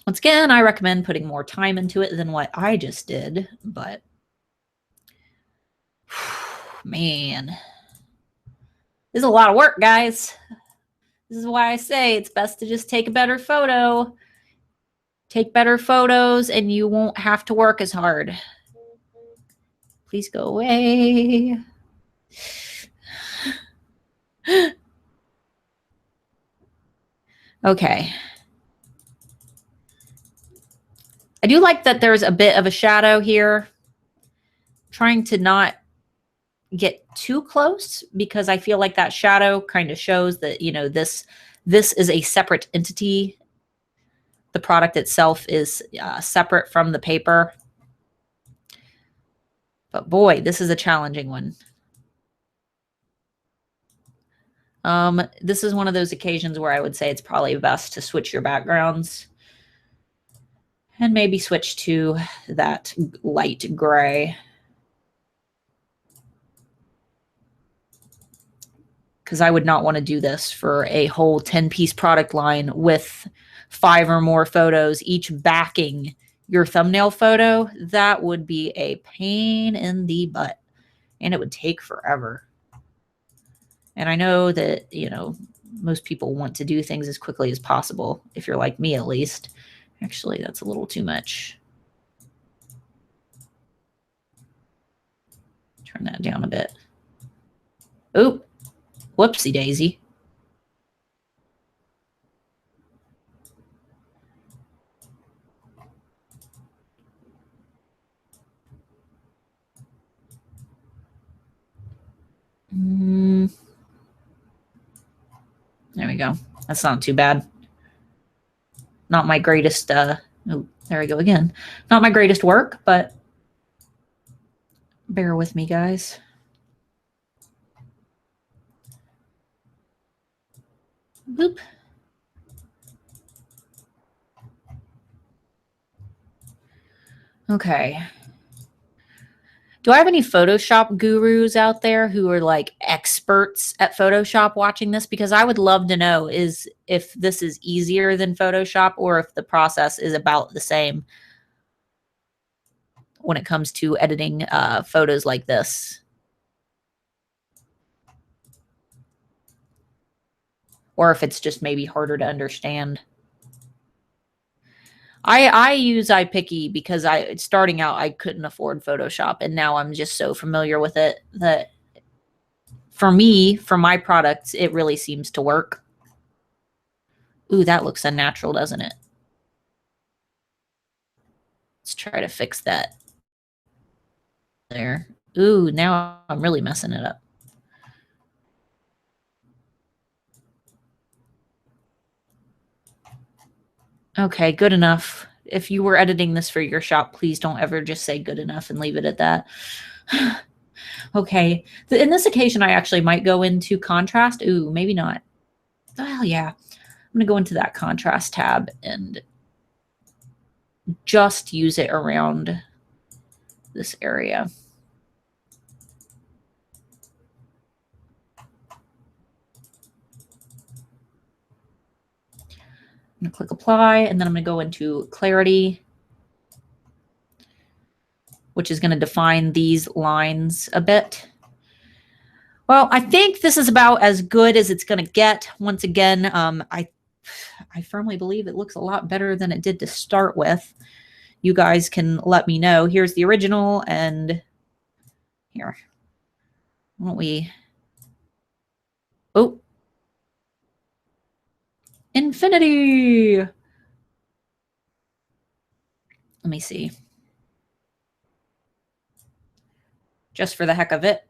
Once again, I recommend putting more time into it than what I just did, but man, this is a lot of work, guys. This is why I say it's best to just take a better photo. Take better photos and you won't have to work as hard. Please go away. Okay. I do like that there's a bit of a shadow here. Trying to not get too close because I feel like that shadow kind of shows that, you know, this is a separate entity. The product itself is separate from the paper. But boy, this is a challenging one. This is one of those occasions where I would say it's probably best to switch your backgrounds and maybe switch to that light gray. Because I would not want to do this for a whole 10-piece product line with 5 or more photos, each backing your thumbnail photo. That would be a pain in the butt, and it would take forever. And I know that, you know, most people want to do things as quickly as possible, if you're like me at least. Actually, that's a little too much. Turn that down a bit. Oop. Whoopsie daisy. There we go. That's not too bad. Not my greatest, oh, there we go again. Not my greatest work, but bear with me, guys. Boop. Okay. Do I have any Photoshop gurus out there who are like experts at Photoshop watching this? Because I would love to know if this is easier than Photoshop or if the process is about the same when it comes to editing photos like this. Or if it's just maybe harder to understand. I use iPicky because starting out I couldn't afford Photoshop, and now I'm just so familiar with it that for me, for my products, it really seems to work. Ooh, that looks unnatural, doesn't it? Let's try to fix that. There. Ooh, now I'm really messing it up. Okay, good enough. If you were editing this for your shop, please don't ever just say good enough and leave it at that. Okay. In this occasion, I actually might go into contrast. Ooh, maybe not. Well, yeah. I'm going to go into that contrast tab and just use it around this area. I'm going to click apply, and then I'm going to go into clarity, which is going to define these lines a bit. Well, I think this is about as good as it's going to get. Once again, I firmly believe it looks a lot better than it did to start with. You guys can let me know. Here's the original, and here. Why don't we... Oh. Infinity! Let me see. Just for the heck of it.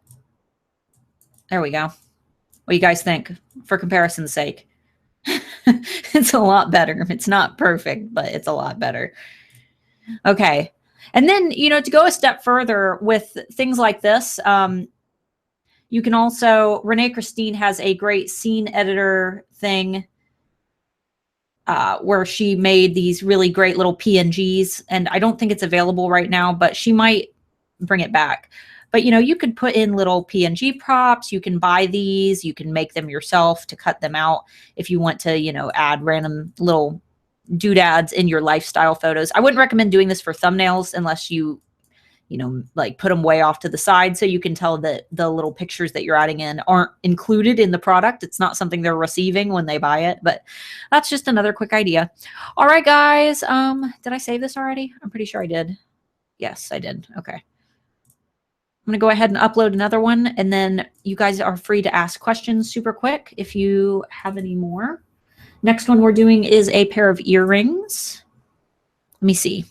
There we go. What do you guys think? For comparison's sake. It's a lot better. It's not perfect, but it's a lot better. Okay. And then, you know, to go a step further with things like this, you can also, Renee Christine has a great scene editor thing where she made these really great little PNGs. And I don't think it's available right now, but she might bring it back. But, you know, you could put in little PNG props. You can buy these. You can make them yourself to cut them out if you want to, you know, add random little doodads in your lifestyle photos. I wouldn't recommend doing this for thumbnails unless you know, like put them way off to the side so you can tell that the little pictures that you're adding in aren't included in the product. It's not something they're receiving when they buy it, but that's just another quick idea. All right, guys. Did I save this already? I'm pretty sure I did. Yes, I did. Okay. I'm going to go ahead and upload another one, and then you guys are free to ask questions super quick if you have any more. Next one we're doing is a pair of earrings. Let me see.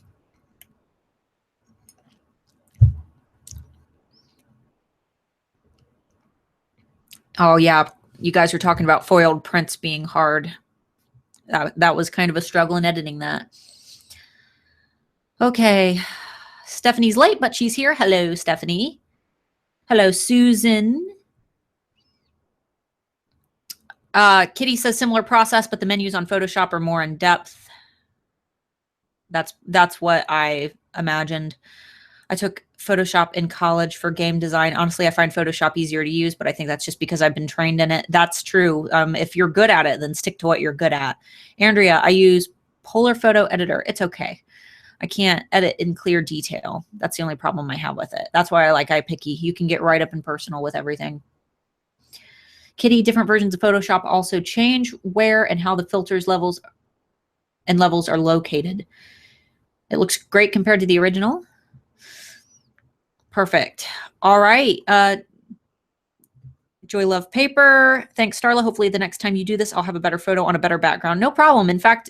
Oh, yeah. You guys were talking about foiled prints being hard. That was kind of a struggle in editing that. Okay. Stephanie's late, but she's here. Hello, Stephanie. Hello, Susan. Kitty says similar process, but the menus on Photoshop are more in depth. That's what I imagined. I took Photoshop in college for game design. Honestly, I find Photoshop easier to use, but I think that's just because I've been trained in it. That's true. If you're good at it, then stick to what you're good at. Andrea, I use Polar Photo Editor. It's okay. I can't edit in clear detail. That's the only problem I have with it. That's why I like iPicky. You can get right up and personal with everything. Kitty, different versions of Photoshop also change where and how the filters levels are located. It looks great compared to the original. Perfect. All right. Joy Love Paper. Thanks, Starla. Hopefully the next time you do this, I'll have a better photo on a better background. No problem. In fact,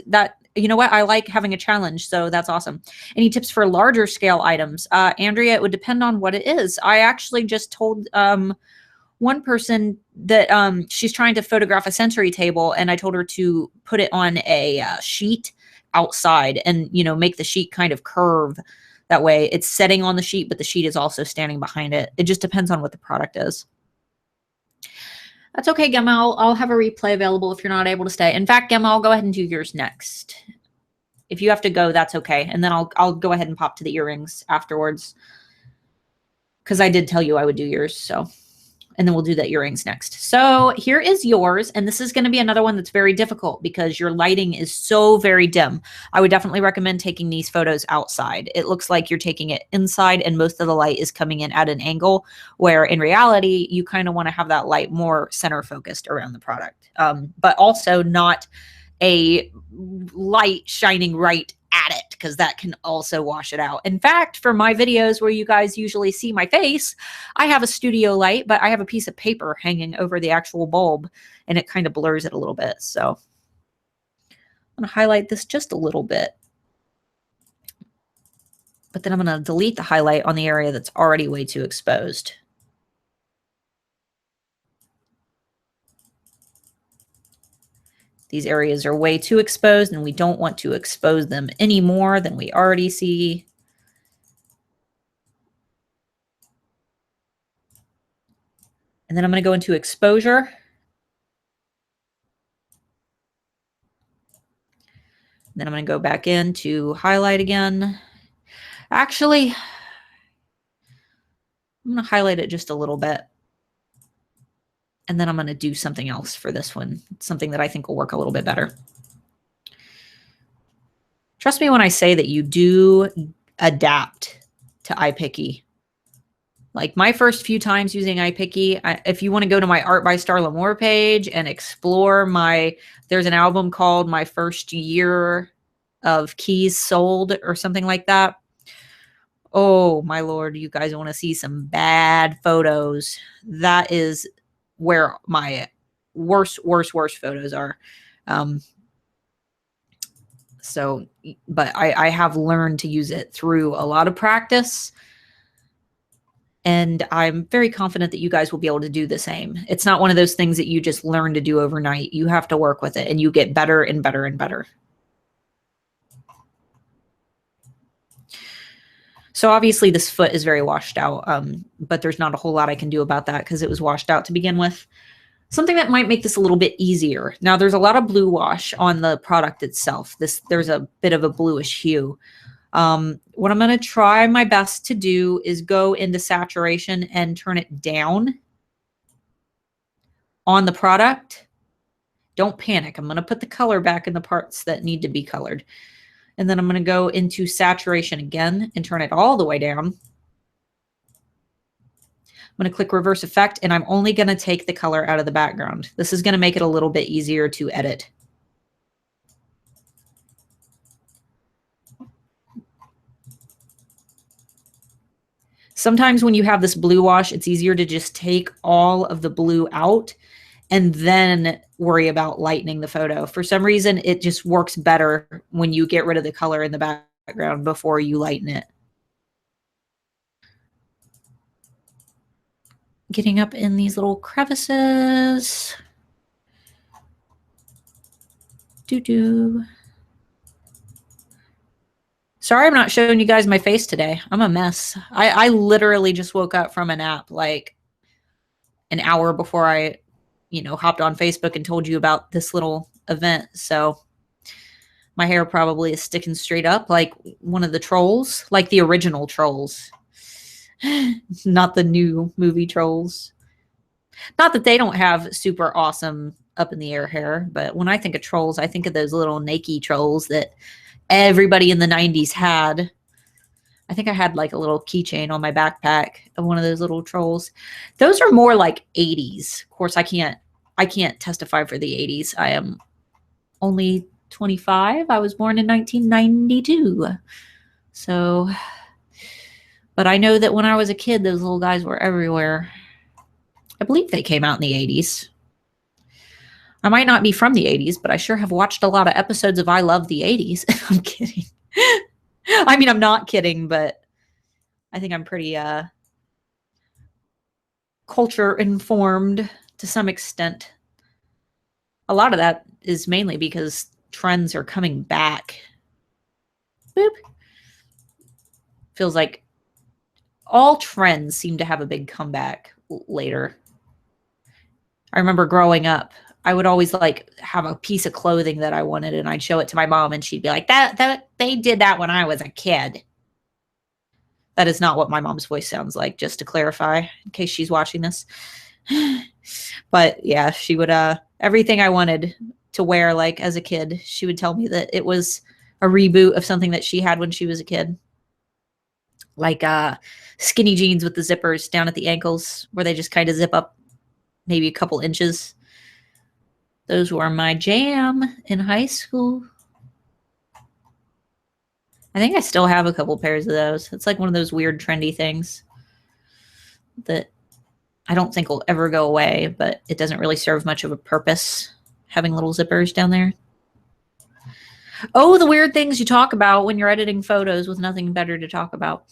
you know what? I like having a challenge, so that's awesome. Any tips for larger scale items? Andrea, it would depend on what it is. I actually just told one person that she's trying to photograph a sensory table, and I told her to put it on a sheet outside and, you know, make the sheet kind of curve. That way it's setting on the sheet, but the sheet is also standing behind it. It just depends on what the product is. That's okay, Gemma. I'll have a replay available if you're not able to stay. In fact, Gemma, I'll go ahead and do yours next. If you have to go, that's okay. And then I'll go ahead and pop to the earrings afterwards, because I did tell you I would do yours. So, and then we'll do the earrings next. So here is yours. And this is going to be another one that's very difficult because your lighting is so very dim. I would definitely recommend taking these photos outside. It looks like you're taking it inside and most of the light is coming in at an angle, where in reality, you kind of want to have that light more center focused around the product, but also not a light shining right at it, because that can also wash it out. In fact, for my videos where you guys usually see my face, I have a studio light, but I have a piece of paper hanging over the actual bulb and it kind of blurs it a little bit. So I'm going to highlight this just a little bit, but then I'm going to delete the highlight on the area that's already way too exposed. These areas are way too exposed and we don't want to expose them any more than we already see. And then I'm going to go into exposure. And then I'm going to go back into highlight again. Actually, I'm going to highlight it just a little bit. And then I'm going to do something else for this one, something that I think will work a little bit better. Trust me when I say that you do adapt to iPicky. Like my first few times using iPicky, if you want to go to my Art by Starla Moore page and explore there's an album called My First Year of Keys Sold or something like that. Oh my Lord, you guys want to see some bad photos. That is where my worst photos are. But I have learned to use it through a lot of practice. And I'm very confident that you guys will be able to do the same. It's not one of those things that you just learn to do overnight. You have to work with it and you get better and better and better. So obviously this foot is very washed out, but there's not a whole lot I can do about that because it was washed out to begin with. Something that might make this a little bit easier. Now there's a lot of blue wash on the product itself. There's a bit of a bluish hue. What I'm going to try my best to do is go into saturation and turn it down on the product. Don't panic. I'm going to put the color back in the parts that need to be colored. And then I'm going to go into saturation again and turn it all the way down. I'm going to click reverse effect, and I'm only going to take the color out of the background. This is going to make it a little bit easier to edit. Sometimes when you have this blue wash, it's easier to just take all of the blue out and then worry about lightening the photo. For some reason, it just works better when you get rid of the color in the background before you lighten it. Getting up in these little crevices. Doo-doo. Sorry I'm not showing you guys my face today. I'm a mess. I literally just woke up from a nap like an hour before I hopped on Facebook and told you about this little event. So my hair probably is sticking straight up like one of the trolls, like the original trolls, not the new movie trolls. Not that they don't have super awesome up in the air hair, but when I think of trolls, I think of those little naked trolls that everybody in the 90s had. I think I had like a little keychain on my backpack of one of those little trolls. Those are more like 80s. Of course, I can't testify for the 80s. I am only 25. I was born in 1992. So, but I know that when I was a kid, those little guys were everywhere. I believe they came out in the 80s. I might not be from the 80s, but I sure have watched a lot of episodes of I Love the 80s. I'm kidding. I mean, I'm not kidding, but I think I'm pretty culture informed to some extent. A lot of that is mainly because trends are coming back. Boop. Feels like all trends seem to have a big comeback later. I remember growing up, I would always like have a piece of clothing that I wanted and I'd show it to my mom and she'd be like, that they did that when I was a kid. That is not what my mom's voice sounds like, just to clarify, in case she's watching this. But yeah, she would, everything I wanted to wear like as a kid, she would tell me that it was a reboot of something that she had when she was a kid. Like skinny jeans with the zippers down at the ankles where they just kind of zip up maybe a couple inches. Those were my jam in high school. I think I still have a couple pairs of those. It's like one of those weird trendy things that I don't think will ever go away, but it doesn't really serve much of a purpose, having little zippers down there. Oh, the weird things you talk about when you're editing photos with nothing better to talk about.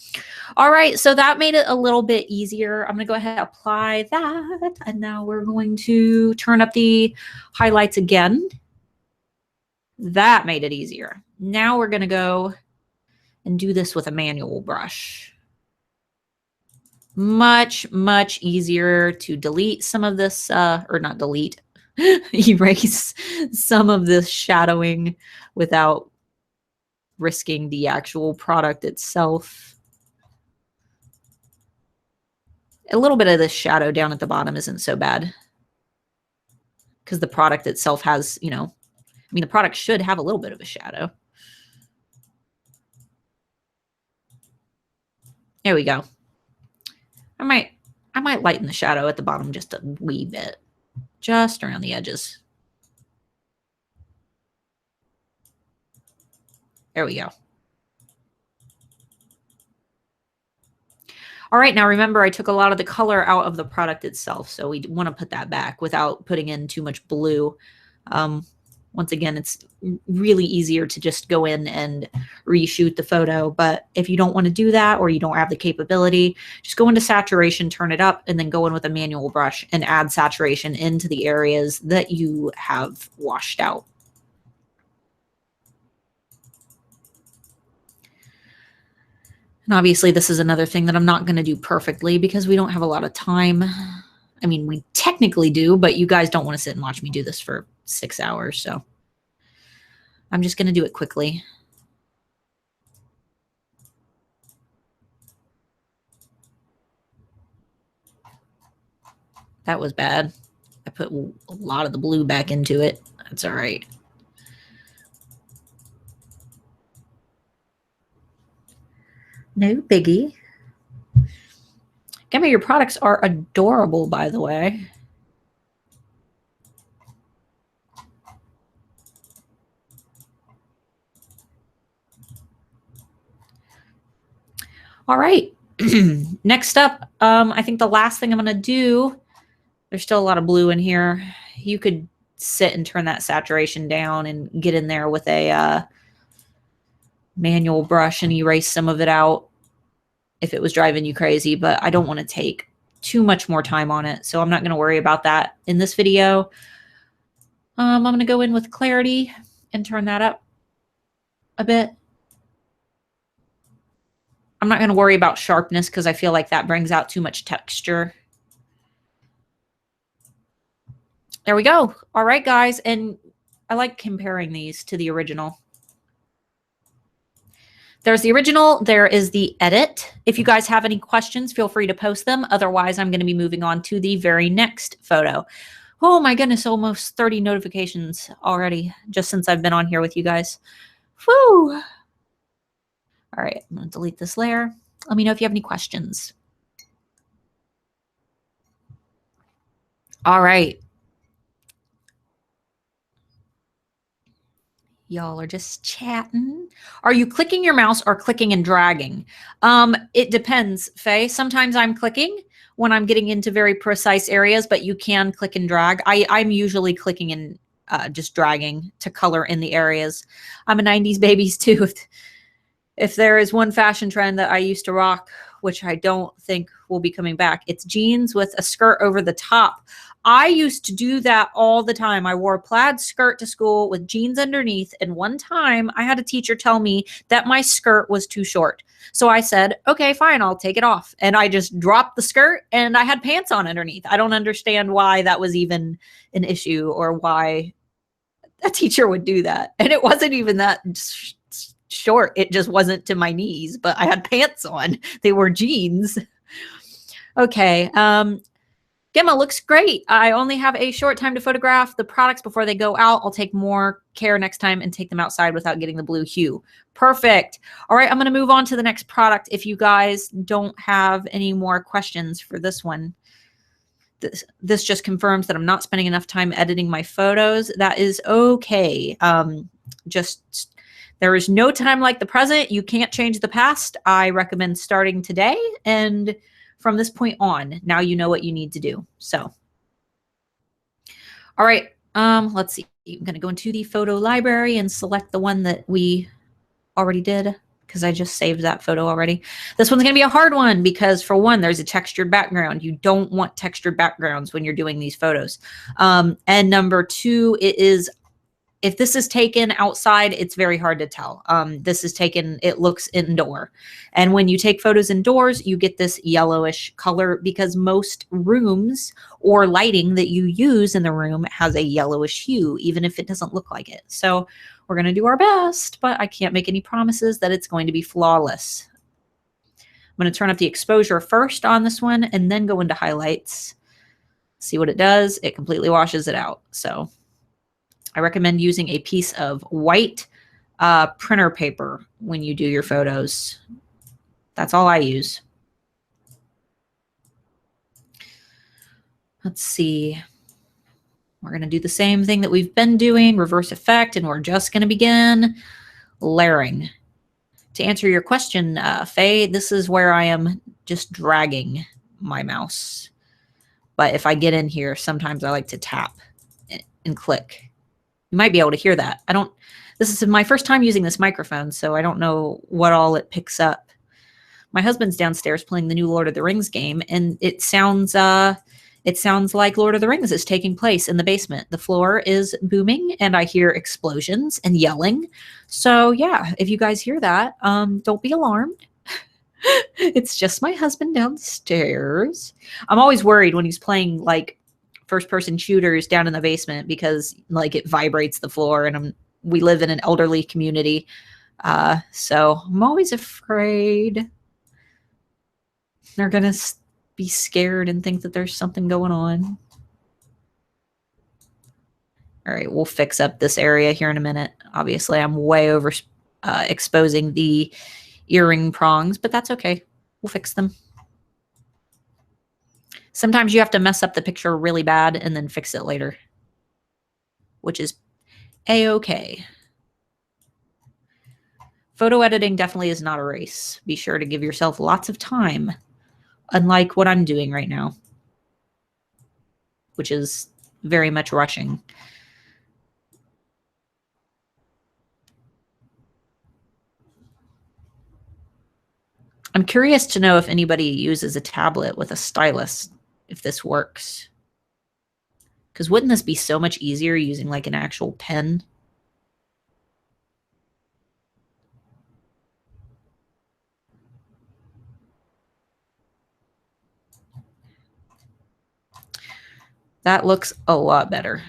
All right, so that made it a little bit easier. I'm going to go ahead and apply that. And now we're going to turn up the highlights again. That made it easier. Now we're going to go and do this with a manual brush. Much, much easier to delete some of this, or not delete, erase some of this shadowing without risking the actual product itself. A little bit of this shadow down at the bottom isn't so bad because the product itself has, I mean, the product should have a little bit of a shadow. There we go. I might lighten the shadow at the bottom just a wee bit, just around the edges. There we go. All right, now remember I took a lot of the color out of the product itself, so we want to put that back without putting in too much blue. Once again, it's really easier to just go in and reshoot the photo, but if you don't want to do that or you don't have the capability, just go into saturation, turn it up, and then go in with a manual brush and add saturation into the areas that you have washed out. And obviously this is another thing that I'm not going to do perfectly because we don't have a lot of time. I mean, we technically do, but you guys don't want to sit and watch me do this for 6 hours. So I'm just going to do it quickly. That was bad. I put a lot of the blue back into it. That's all right. No biggie. Gemma, your products are adorable, by the way. All right. Next up, I think the last thing I'm going to do, there's still a lot of blue in here. You could sit and turn that saturation down and get in there with a manual brush and erase some of it out if it was driving you crazy, but I don't want to take too much more time on it, so I'm not going to worry about that in this video. I'm going to go in with clarity and turn that up a bit. I'm not going to worry about sharpness because I feel like that brings out too much texture. There we go. All right, guys. And I like comparing these to the original. There's the original. There is the edit. If you guys have any questions, feel free to post them. Otherwise, I'm going to be moving on to the very next photo. Oh my goodness, almost 30 notifications already just since I've been on here with you guys. Woo! All right, I'm going to delete this layer. Let me know if you have any questions. All right. Y'all are just chatting. Are you clicking your mouse or clicking and dragging? It depends, Faye. Sometimes I'm clicking when I'm getting into very precise areas, but you can click and drag. I'm usually clicking and just dragging to color in the areas. I'm a 90s baby too. If there is one fashion trend that I used to rock, which I don't think will be coming back, it's jeans with a skirt over the top. I used to do that all the time. I wore a plaid skirt to school with jeans underneath. And one time I had a teacher tell me that my skirt was too short. So I said, okay, fine, I'll take it off. And I just dropped the skirt and I had pants on underneath. I don't understand why that was even an issue or why a teacher would do that. And it wasn't even that short. It just wasn't to my knees, but I had pants on. They were jeans. Okay. Gemma looks great. I only have a short time to photograph the products before they go out. I'll take more care next time and take them outside without getting the blue hue. Perfect. All right, I'm going to move on to the next product. If you guys don't have any more questions for this one, this just confirms that I'm not spending enough time editing my photos. That is okay. Just there is no time like the present. You can't change the past. I recommend starting today and from this point on, now you know what you need to do. So, all right, let's see. I'm going to go into the photo library and select the one that we already did because I just saved that photo already. This one's going to be a hard one because for one, there's a textured background. You don't want textured backgrounds when you're doing these photos. And number two, if this is taken outside, it's very hard to tell. This is taken, it looks indoor. And when you take photos indoors, you get this yellowish color because most rooms or lighting that you use in the room has a yellowish hue, even if it doesn't look like it. So we're going to do our best, but I can't make any promises that it's going to be flawless. I'm going to turn up the exposure first on this one and then go into highlights. See what it does. It completely washes it out. So I recommend using a piece of white printer paper when you do your photos. That's all I use. Let's see. We're going to do the same thing that we've been doing, reverse effect, and we're just going to begin layering. To answer your question, Faye, this is where I am just dragging my mouse. But if I get in here, sometimes I like to tap and click. You might be able to hear that. This is my first time using this microphone, so I don't know what all it picks up. My husband's downstairs playing the new Lord of the Rings game, and it sounds like Lord of the Rings is taking place in the basement. The floor is booming, and I hear explosions and yelling. So yeah, if you guys hear that, don't be alarmed. It's just my husband downstairs. I'm always worried when he's playing like first-person shooters down in the basement because like it vibrates the floor, and we live in an elderly community, so I'm always afraid they're gonna be scared and think that there's something going on. All right, we'll fix up this area here in a minute. Obviously, I'm way over exposing the earring prongs, but that's okay. We'll fix them. Sometimes you have to mess up the picture really bad and then fix it later, which is a-okay. Photo editing definitely is not a race. Be sure to give yourself lots of time, unlike what I'm doing right now, which is very much rushing. I'm curious to know if anybody uses a tablet with a stylus, if this works. Because wouldn't this be so much easier using like an actual pen? That looks a lot better.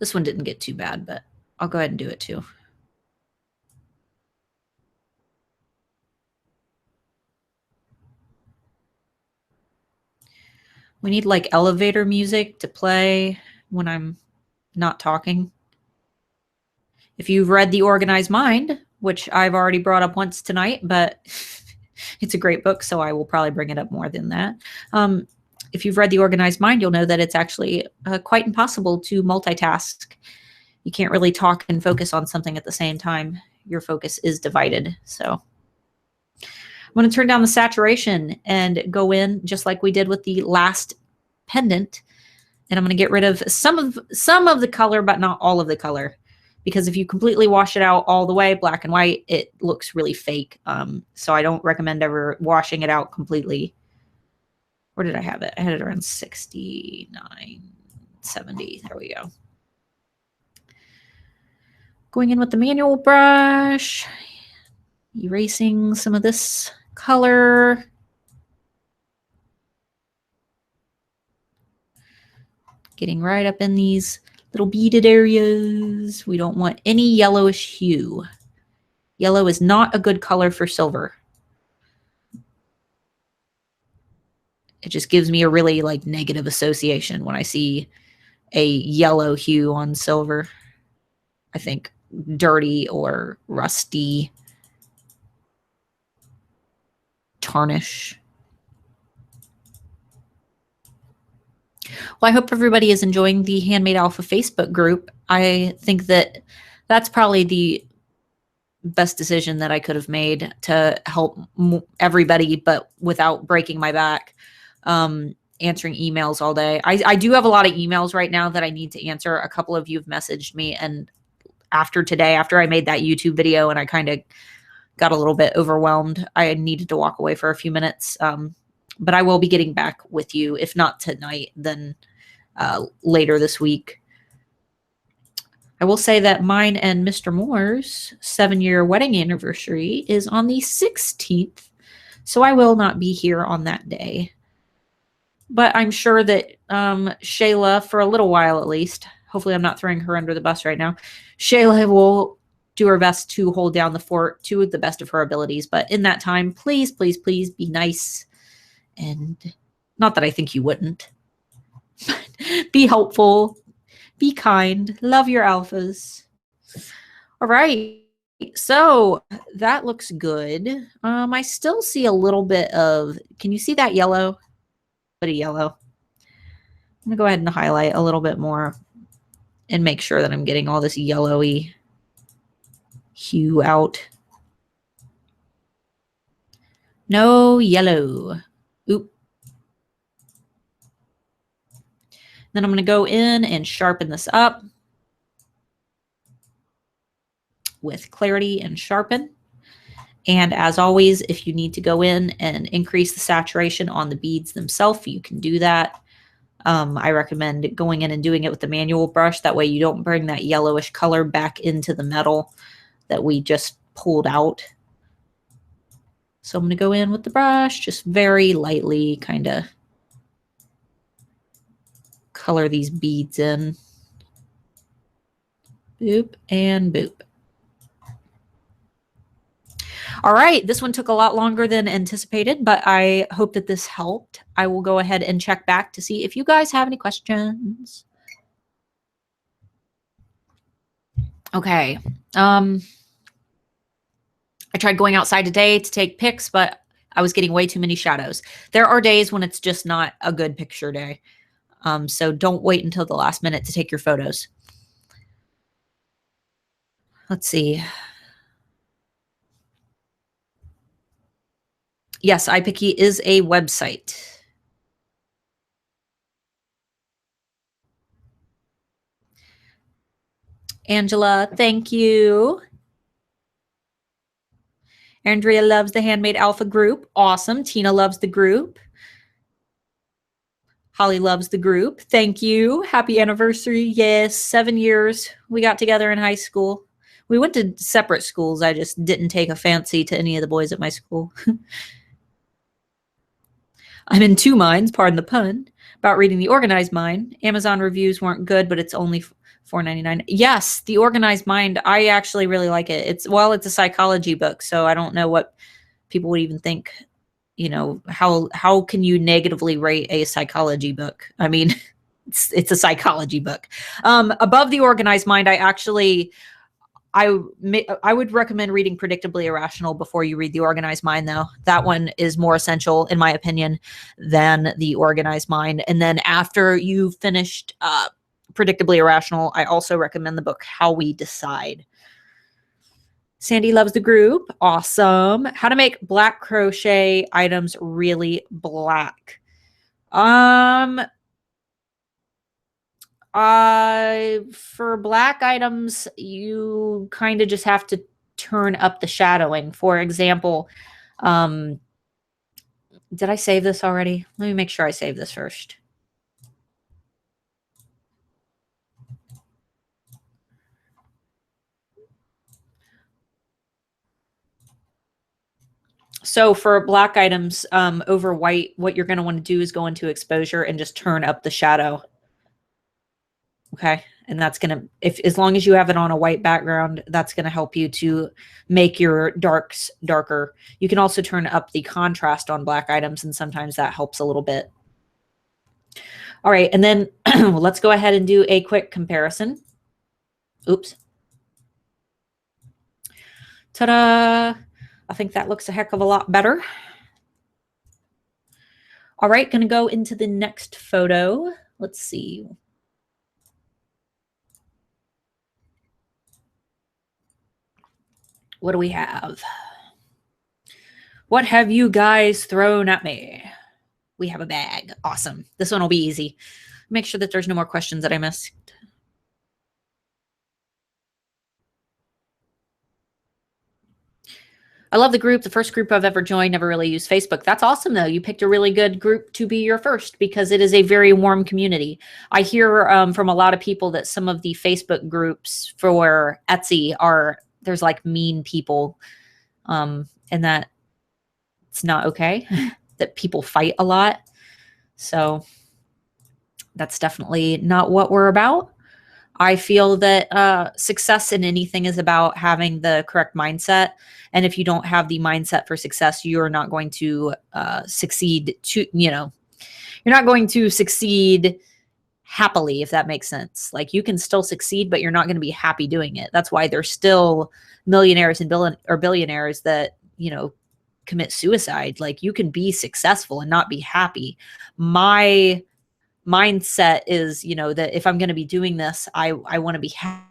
This one didn't get too bad, but I'll go ahead and do it too. We need like elevator music to play when I'm not talking. If you've read The Organized Mind, which I've already brought up once tonight, but it's a great book, so I will probably bring it up more than that. If you've read The Organized Mind, you'll know that it's actually quite impossible to multitask. You can't really talk and focus on something at the same time. Your focus is divided. So I'm going to turn down the saturation and go in just like we did with the last pendant. And I'm going to get rid of some of the color, but not all of the color. Because if you completely wash it out all the way, black and white, it looks really fake. So I don't recommend ever washing it out completely. Where did I have it? I had it around 69, 70. There we go. Going in with the manual brush, erasing some of this color. Getting right up in these little beaded areas. We don't want any yellowish hue. Yellow is not a good color for silver. It just gives me a really like negative association when I see a yellow hue on silver. I think dirty or rusty, tarnish. Well, I hope everybody is enjoying the Handmade Alpha Facebook group. I think that that's probably the best decision that I could have made to help everybody, but without breaking my back. Answering emails all day. I do have a lot of emails right now that I need to answer. A couple of you have messaged me, and after today, after I made that YouTube video and I kind of got a little bit overwhelmed, I needed to walk away for a few minutes. But I will be getting back with you, if not tonight, then later this week. I will say that mine and Mr. Moore's 7-year wedding anniversary is on the 16th, so I will not be here on that day. But I'm sure that Shayla, for a little while at least, hopefully I'm not throwing her under the bus right now, Shayla will do her best to hold down the fort to the best of her abilities. But in that time, please, please, please be nice. And not that I think you wouldn't. Be helpful. Be kind. Love your alphas. All right. So that looks good. I still see a little bit of, can you see that yellow? Bit of yellow. I'm gonna go ahead and highlight a little bit more and make sure that I'm getting all this yellowy hue out. No yellow. Oop. Then I'm going to go in and sharpen this up with Clarity and Sharpen. And as always, if you need to go in and increase the saturation on the beads themselves, you can do that. I recommend going in and doing it with the manual brush. That way you don't bring that yellowish color back into the metal that we just pulled out. So I'm going to go in with the brush, just very lightly kind of color these beads in. Boop and boop. All right, this one took a lot longer than anticipated, but I hope that this helped. I will go ahead and check back to see if you guys have any questions. Okay. I tried going outside today to take pics, but I was getting way too many shadows. There are days when it's just not a good picture day. So don't wait until the last minute to take your photos. Let's see. Yes, iPicky is a website. Angela, thank you. Andrea loves the Handmade Alpha group. Awesome. Tina loves the group. Holly loves the group. Thank you. Happy anniversary. Yes, 7 years. We got together in high school. We went to separate schools. I just didn't take a fancy to any of the boys at my school. I'm in two minds, pardon the pun, about reading The Organized Mind. Amazon reviews weren't good, but it's only $4.99. Yes, The Organized Mind. I actually really like it. It's a psychology book, so I don't know what people would even think. You know, how can you negatively rate a psychology book? I mean, it's a psychology book. Above The Organized Mind, I would recommend reading Predictably Irrational before you read The Organized Mind, though. That one is more essential, in my opinion, than The Organized Mind. And then after you've finished Predictably Irrational, I also recommend the book How We Decide. Sandy loves the group. Awesome. How to make black crochet items really black. For black items, you kind of just have to turn up the shadowing. For example, did I save this already? Let me make sure I save this first. So for black items over white, what you're going to want to do is go into exposure and just turn up the shadow. Okay. And that's going to, as long as you have it on a white background, that's going to help you to make your darks darker. You can also turn up the contrast on black items, and sometimes that helps a little bit. All right. And then let's go ahead and do a quick comparison. Oops. Ta-da. I think that looks a heck of a lot better. All right, going to go into the next photo. Let's see. What do we have? What have you guys thrown at me? We have a bag. Awesome. This one will be easy. Make sure that there's no more questions that I missed. I love the group. The first group I've ever joined, never really used Facebook. That's awesome, though. You picked a really good group to be your first because it is a very warm community. I hear from a lot of people that some of the Facebook groups for Etsy there's like mean people, and that it's not okay, that people fight a lot. So that's definitely not what we're about. I feel that success in anything is about having the correct mindset. And if you don't have the mindset for success, you're not going to succeed you're not going to succeed happily, if that makes sense. Like you can still succeed, but you're not going to be happy doing it. That's why there's still millionaires and billionaires that, you know, commit suicide. Like you can be successful and not be happy. My mindset is, you know, that if I'm going to be doing this, I want to be happy.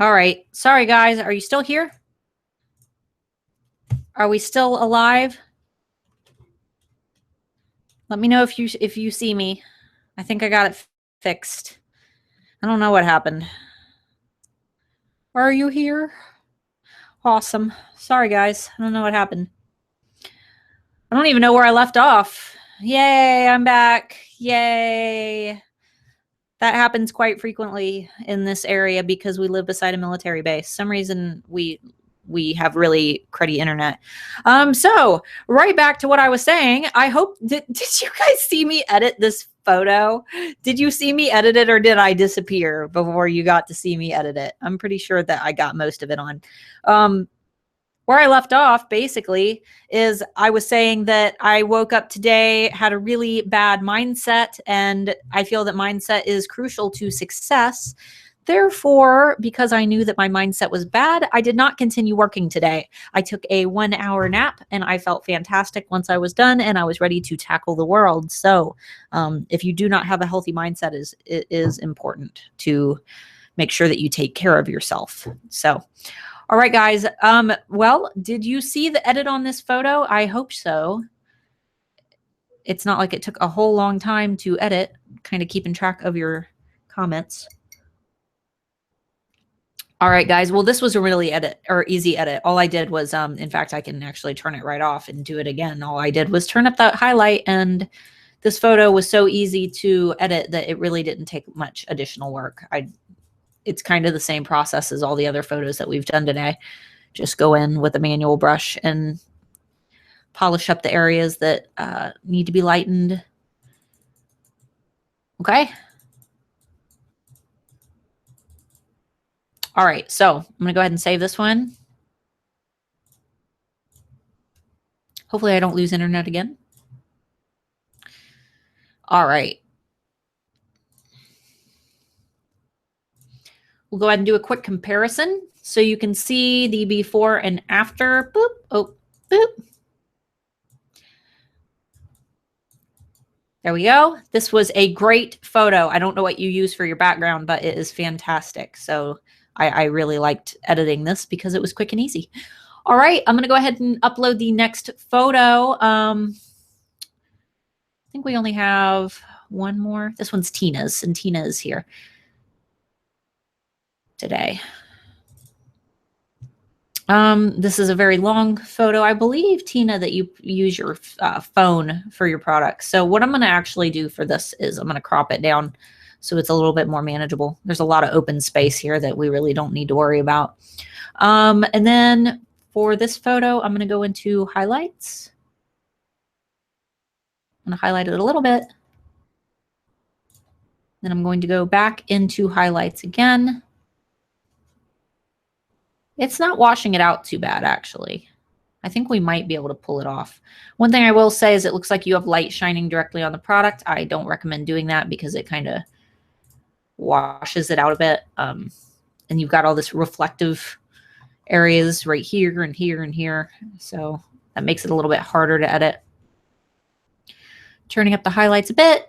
All right. Sorry, guys. Are you still here? Are we still alive? Let me know if you see me. I think I got it fixed. I don't know what happened. Are you here? Awesome. Sorry, guys. I don't know what happened. I don't even know where I left off. Yay, I'm back. Yay. That happens quite frequently in this area because we live beside a military base. Some reason we have really cruddy internet. So right back to what I was saying. I hope did you guys see me edit this photo? Did you see me edit it, or did I disappear before you got to see me edit it? I'm pretty sure that I got most of it on. Where I left off basically is I was saying that I woke up today, had a really bad mindset, and I feel that mindset is crucial to success. Therefore, because I knew that my mindset was bad, I did not continue working today. I took a 1-hour nap and I felt fantastic once I was done and I was ready to tackle the world. So if you do not have a healthy mindset, it is important to make sure that you take care of yourself. So all right, guys. Well, did you see the edit on this photo? I hope so. It's not like it took a whole long time to edit, kind of keeping track of your comments. All right, guys. Well, this was a really easy edit. All I did was, in fact, I can actually turn it right off and do it again. All I did was turn up that highlight, and this photo was so easy to edit that it really didn't take much additional work. It's kind of the same process as all the other photos that we've done today. Just go in with a manual brush and polish up the areas that need to be lightened. Okay. All right. So I'm going to go ahead and save this one. Hopefully I don't lose internet again. All right. We'll go ahead and do a quick comparison so you can see the before and after. Boop. Oh, boop. There we go. This was a great photo. I don't know what you use for your background, but it is fantastic. So I really liked editing this because it was quick and easy. All right, I'm going to go ahead and upload the next photo. I think we only have one more. This one's Tina's, and Tina is here today. This is a very long photo. I believe, Tina, that you use your phone for your products. So what I'm going to actually do for this is I'm going to crop it down so it's a little bit more manageable. There's a lot of open space here that we really don't need to worry about. And then for this photo, I'm going to go into highlights. I'm going to highlight it a little bit. Then I'm going to go back into highlights again. It's not washing it out too bad, actually. I think we might be able to pull it off. One thing I will say is it looks like you have light shining directly on the product. I don't recommend doing that because it kind of washes it out a bit. And you've got all this reflective areas right here and here and here. So that makes it a little bit harder to edit. Turning up the highlights a bit.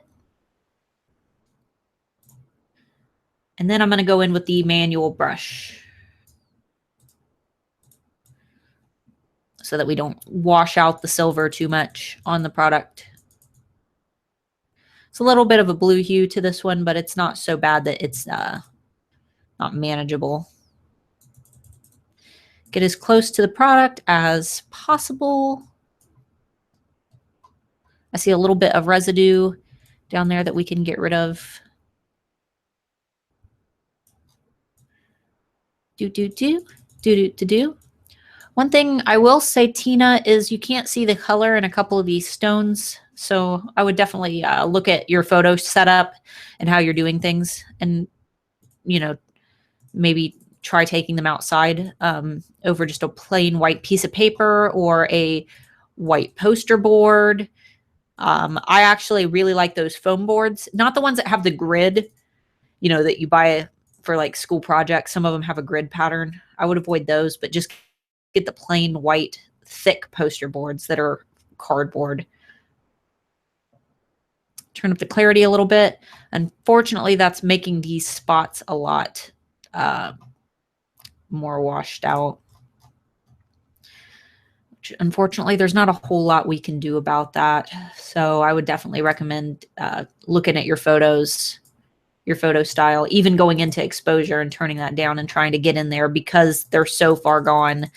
And then I'm going to go in with the manual brush so that we don't wash out the silver too much on the product. It's a little bit of a blue hue to this one, but it's not so bad that it's not manageable. Get as close to the product as possible. I see a little bit of residue down there that we can get rid of. Do. One thing I will say, Tina, is you can't see the color in a couple of these stones. So I would definitely look at your photo setup and how you're doing things, and, you know, maybe try taking them outside over just a plain white piece of paper or a white poster board. I actually really like those foam boards, not the ones that have the grid, you know, that you buy for like school projects. Some of them have a grid pattern. I would avoid those, but just get the plain white, thick poster boards that are cardboard. Turn up the clarity a little bit. Unfortunately, that's making these spots a lot more washed out. Which, unfortunately, there's not a whole lot we can do about that. So I would definitely recommend looking at your photos, your photo style, even going into exposure and turning that down and trying to get in there, because they're so far gone.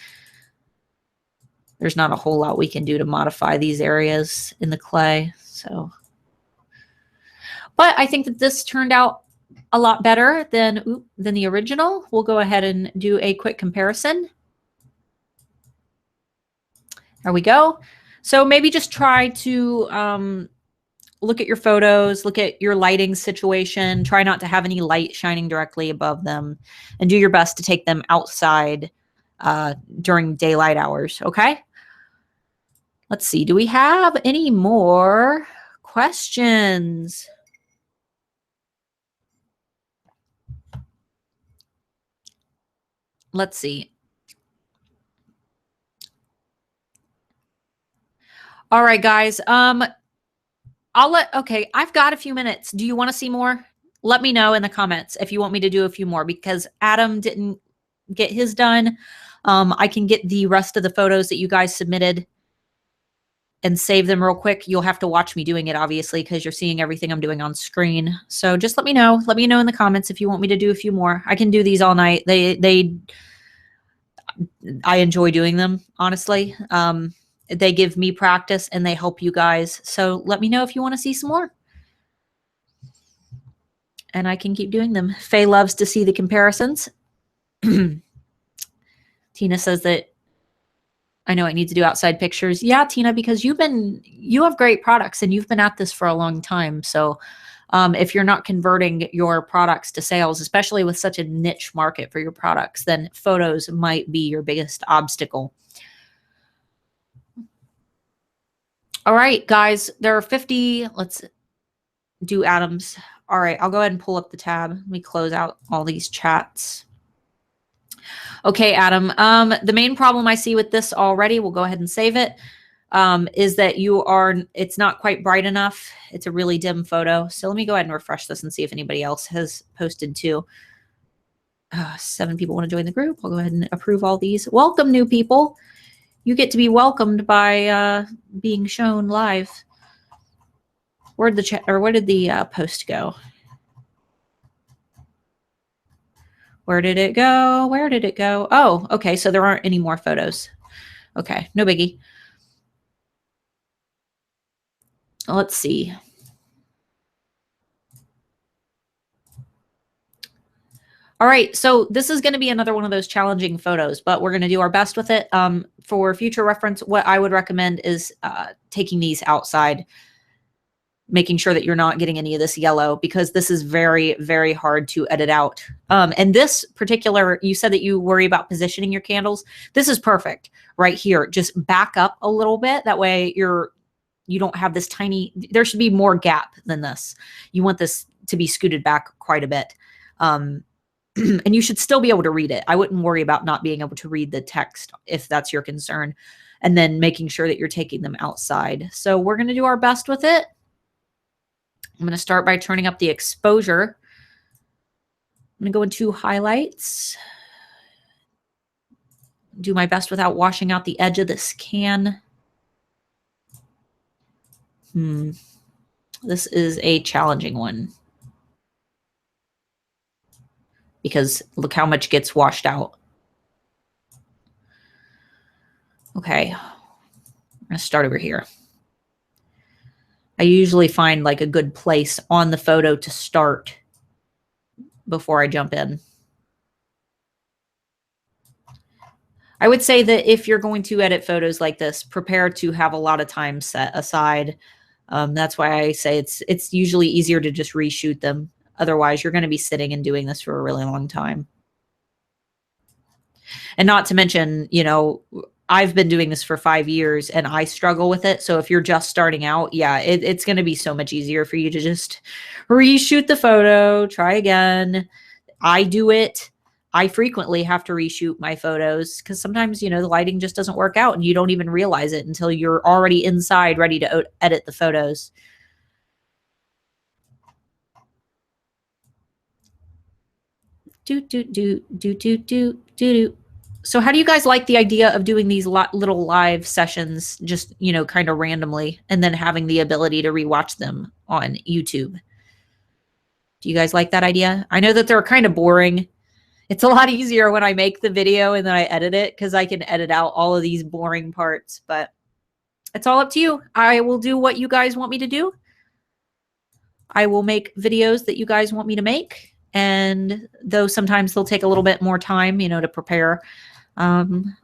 There's not a whole lot we can do to modify these areas in the clay. So, but I think that this turned out a lot better than the original. We'll go ahead and do a quick comparison. There we go. So maybe just try to look at your photos, look at your lighting situation, try not to have any light shining directly above them, and do your best to take them outside during daylight hours, okay? Let's see, do we have any more questions? Let's see. All right, guys. Okay, I've got a few minutes. Do you want to see more? Let me know in the comments if you want me to do a few more, because Adam didn't get his done. I can get the rest of the photos that you guys submitted and save them real quick. You'll have to watch me doing it, obviously, because you're seeing everything I'm doing on screen. So just let me know. Let me know in the comments if you want me to do a few more. I can do these all night. I enjoy doing them, honestly. They give me practice and they help you guys. So let me know if you want to see some more. And I can keep doing them. Faye loves to see the comparisons. Tina says that I know I need to do outside pictures. Yeah, Tina, because you have great products and you've been at this for a long time. So if you're not converting your products to sales, especially with such a niche market for your products, then photos might be your biggest obstacle. All right, guys, there are 50. Let's do Adam's. All right, I'll go ahead and pull up the tab. Let me close out all these chats. Okay, Adam, the main problem I see with this already, we'll go ahead and save it. is that it's not quite bright enough. It's a really dim photo. So let me go ahead and refresh this and see if anybody else has posted too. 7 people want to join the group. I'll go ahead and approve all these. Welcome, new people. You get to be welcomed by being shown live. Where did the post go? Where did it go? Where did it go? Oh, okay. So there aren't any more photos. Okay, no biggie. Let's see. All right, so this is going to be another one of those challenging photos, but we're going to do our best with it. For future reference, what I would recommend is taking these outside, making sure that you're not getting any of this yellow, because this is very, very hard to edit out. And this particular, you said that you worry about positioning your candles. This is perfect right here. Just back up a little bit. That way you don't have this tiny, there should be more gap than this. You want this to be scooted back quite a bit. And you should still be able to read it. I wouldn't worry about not being able to read the text if that's your concern. And then making sure that you're taking them outside. So we're going to do our best with it. I'm going to start by turning up the exposure. I'm going to go into highlights. Do my best without washing out the edge of this can. This is a challenging one, because look how much gets washed out. Okay, I'm going to start over here. I usually find like a good place on the photo to start before I jump in. I would say that if you're going to edit photos like this, prepare to have a lot of time set aside. That's why I say it's usually easier to just reshoot them. Otherwise, you're going to be sitting and doing this for a really long time. And not to mention, you know, I've been doing this for 5 years and I struggle with it. So if you're just starting out, yeah, it's going to be so much easier for you to just reshoot the photo, try again. I do it. I frequently have to reshoot my photos because sometimes, you know, the lighting just doesn't work out and you don't even realize it until you're already inside ready to edit the photos. So how do you guys like the idea of doing these little live sessions, just, you know, kind of randomly, and then having the ability to rewatch them on YouTube? Do you guys like that idea? I know that they're kind of boring. It's a lot easier when I make the video and then I edit it, because I can edit out all of these boring parts, but it's all up to you. I will do what you guys want me to do. I will make videos that you guys want me to make. And though sometimes they'll take a little bit more time, you know, to prepare, I'm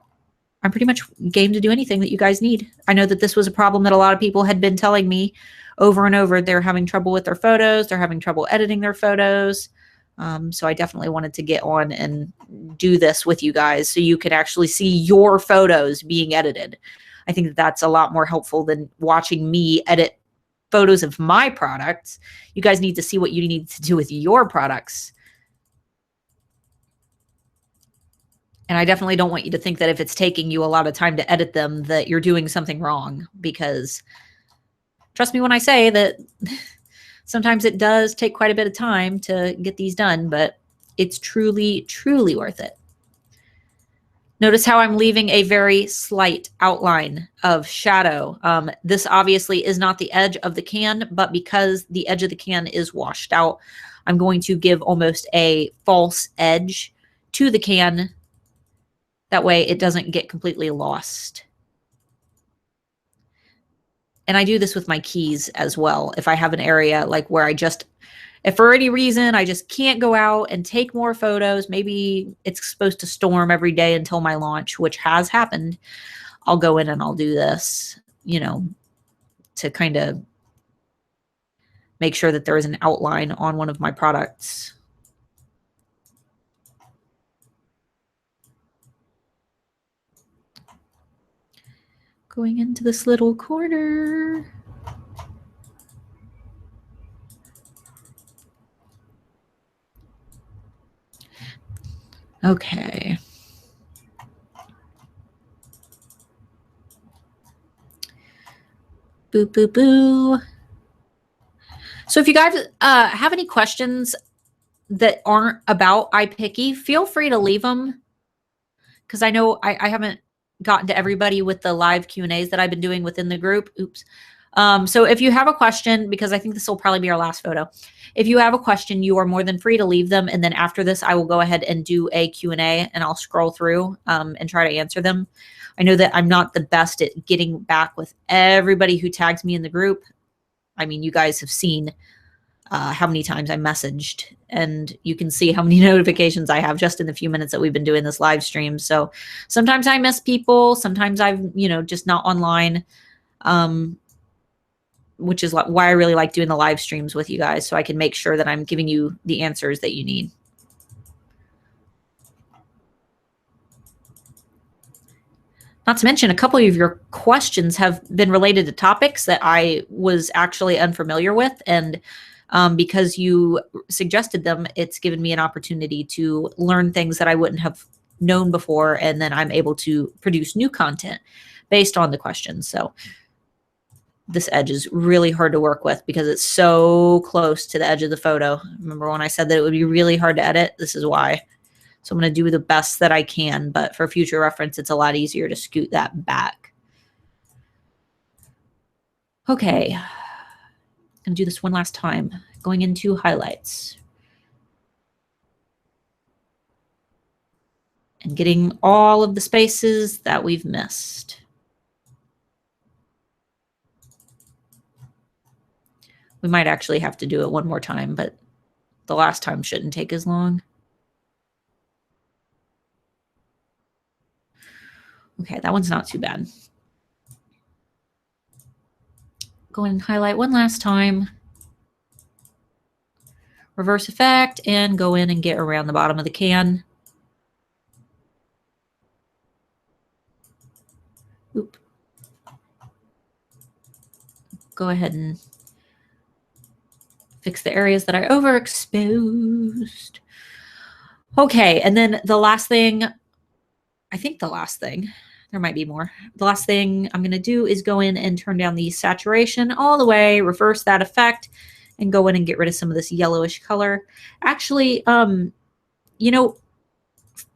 pretty much game to do anything that you guys need. I know that this was a problem that a lot of people had been telling me over and over. They're having trouble with their photos. They're having trouble editing their photos. So I definitely wanted to get on and do this with you guys so you could actually see your photos being edited. I think that that's a lot more helpful than watching me edit photos of my products. You guys need to see what you need to do with your products. And I definitely don't want you to think that if it's taking you a lot of time to edit them, that you're doing something wrong, because trust me when I say that sometimes it does take quite a bit of time to get these done, but it's truly, truly worth it. Notice how I'm leaving a very slight outline of shadow. This obviously is not the edge of the can, but because the edge of the can is washed out, I'm going to give almost a false edge to the can. That way it doesn't get completely lost. And I do this with my keys as well. If I have an area like where if for any reason I just can't go out and take more photos, maybe it's supposed to storm every day until my launch, which has happened, I'll go in and I'll do this, you know, to kind of make sure that there is an outline on one of my products. Going into this little corner. Okay. Boo, boo, boo. So if you guys have any questions that aren't about iPicky, feel free to leave them, because I know I haven't gotten to everybody with the live Q&As that I've been doing within the group. Oops. So if you have a question, because I think this will probably be our last photo, if you have a question, you are more than free to leave them. And then after this, I will go ahead and do a Q&A, and I'll scroll through and try to answer them. I know that I'm not the best at getting back with everybody who tags me in the group. I mean, you guys have seen how many times I messaged, and you can see how many notifications I have just in the few minutes that we've been doing this live stream. So sometimes I miss people. Sometimes I'm, just not online, which is why I really like doing the live streams with you guys, so I can make sure that I'm giving you the answers that you need. Not to mention, a couple of your questions have been related to topics that I was actually unfamiliar with, and because you suggested them, it's given me an opportunity to learn things that I wouldn't have known before, and then I'm able to produce new content based on the questions. So this edge is really hard to work with because it's so close to the edge of the photo. Remember when I said that it would be really hard to edit? This is why. So I'm going to do the best that I can, but for future reference, it's a lot easier to scoot that back. Okay. I'm going to do this one last time. Going into highlights. And getting all of the spaces that we've missed. We might actually have to do it one more time, but the last time shouldn't take as long. Okay, that one's not too bad. Go in and highlight one last time. Reverse effect, and go in and get around the bottom of the can. Oop. Go ahead and fix the areas that I overexposed. Okay, and then the last thing, I think the last thing, there might be more. The last thing I'm going to do is go in and turn down the saturation all the way, reverse that effect, and go in and get rid of some of this yellowish color. Actually,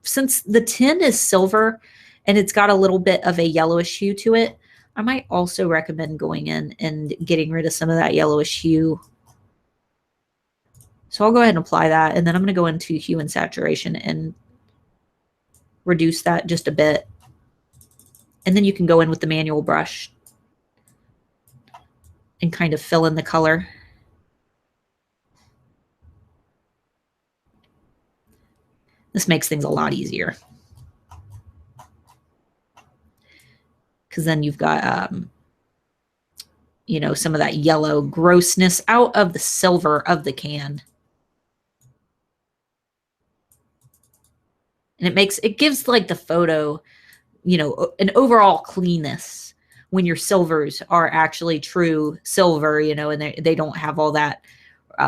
since the tin is silver and it's got a little bit of a yellowish hue to it, I might also recommend going in and getting rid of some of that yellowish hue. So I'll go ahead and apply that, and then I'm going to go into hue and saturation and reduce that just a bit. And then you can go in with the manual brush and kind of fill in the color. This makes things a lot easier, because then you've got, some of that yellow grossness out of the silver of the can. And it gives like the photo, an overall cleanness when your silvers are actually true silver, and they don't have all that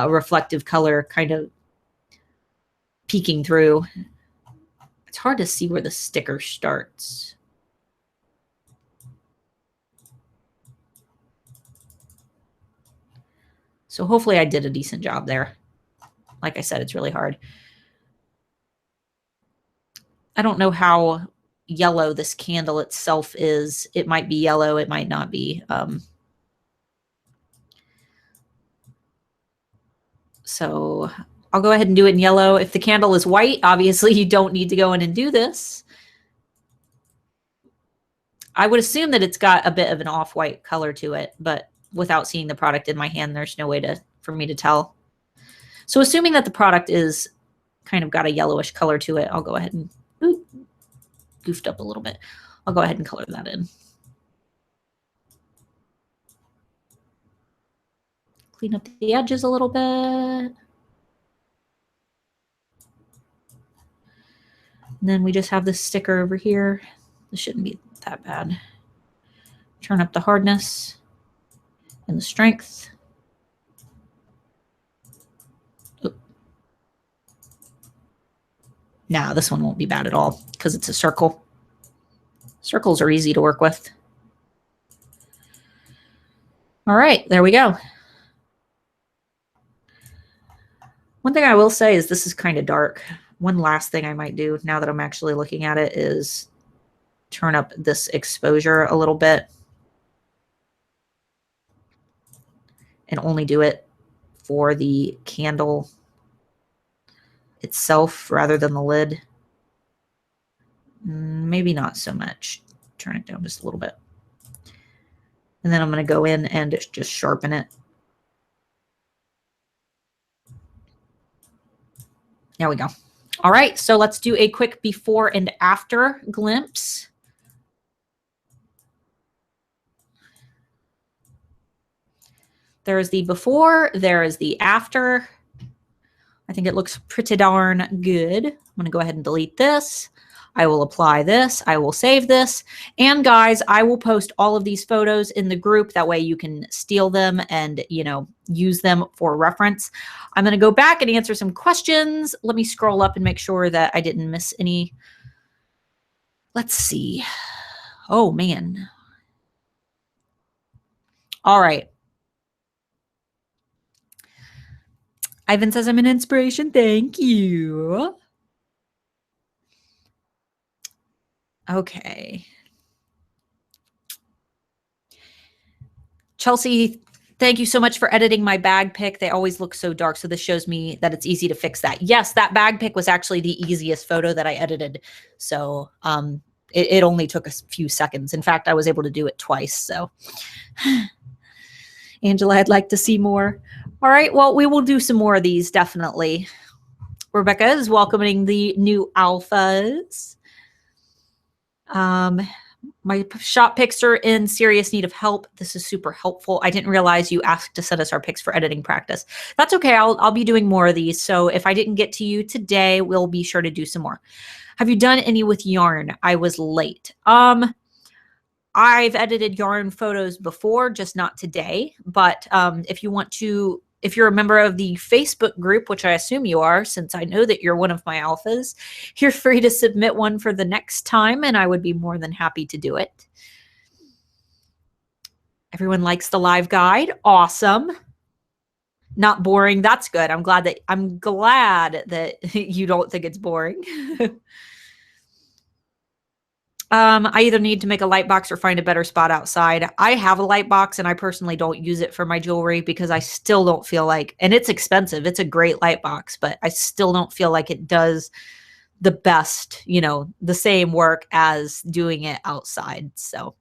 reflective color kind of peeking through. It's hard to see where the sticker starts. So hopefully I did a decent job there. Like I said, it's really hard. I don't know how yellow this candle itself is. It might be yellow, it might not be. So I'll go ahead and do it in yellow. If the candle is white, obviously you don't need to go in and do this. I would assume that it's got a bit of an off-white color to it, but without seeing the product in my hand, there's no way for me to tell. So assuming that the product is kind of got a yellowish color to it, I'll go ahead and goofed up a little bit. I'll go ahead and color that in. Clean up the edges a little bit. And then we just have this sticker over here. This shouldn't be that bad. Turn up the hardness and the strength. Nah, this one won't be bad at all because it's a circle. Circles are easy to work with. All right, there we go. One thing I will say is this is kind of dark. One last thing I might do now that I'm actually looking at it is turn up this exposure a little bit and only do it for the candle itself rather than the lid. Maybe not so much. Turn it down just a little bit. And then I'm going to go in and just sharpen it. There we go. All right, so let's do a quick before and after glimpse. There's the before, there is the after. I think it looks pretty darn good. I'm going to go ahead and delete this. I will apply this. I will save this. And guys, I will post all of these photos in the group. That way you can steal them and, you know, use them for reference. I'm going to go back and answer some questions. Let me scroll up and make sure that I didn't miss any. Let's see. Oh, man. All right. Ivan says I'm an inspiration. Thank you. Okay. Chelsea, thank you so much for editing my bag pick. They always look so dark, so this shows me that it's easy to fix that. Yes, that bag pick was actually the easiest photo that I edited. So it only took a few seconds. In fact, I was able to do it twice. So Angela, I'd like to see more. All right, well, we will do some more of these, definitely. Rebecca is welcoming the new alphas. My shop picks are in serious need of help. This is super helpful. I didn't realize you asked to send us our picks for editing practice. That's okay. I'll be doing more of these. So if I didn't get to you today, we'll be sure to do some more. Have you done any with yarn? I was late. I've edited yarn photos before, just not today. But if you want to, if you're a member of the Facebook group, which I assume you are, since I know that you're one of my alphas, you're free to submit one for the next time, and I would be more than happy to do it. Everyone likes the live guide. Awesome. Not boring. That's good. I'm glad that you don't think it's boring. I either need to make a light box or find a better spot outside. I have a light box and I personally don't use it for my jewelry because I still don't feel like, and it's expensive. It's a great light box, but I still don't feel like it does the best, you know, the same work as doing it outside. So,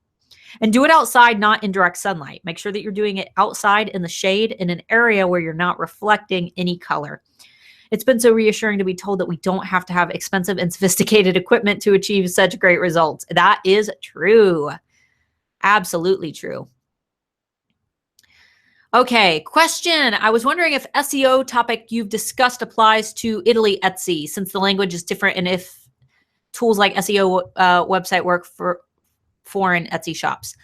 and do it outside, not in direct sunlight. Make sure that you're doing it outside in the shade in an area where you're not reflecting any color. It's been so reassuring to be told that we don't have to have expensive and sophisticated equipment to achieve such great results. That is true. Absolutely true. Okay, question. I was wondering if SEO topic you've discussed applies to Italy Etsy, since the language is different, and if tools like SEO website work for foreign Etsy shops.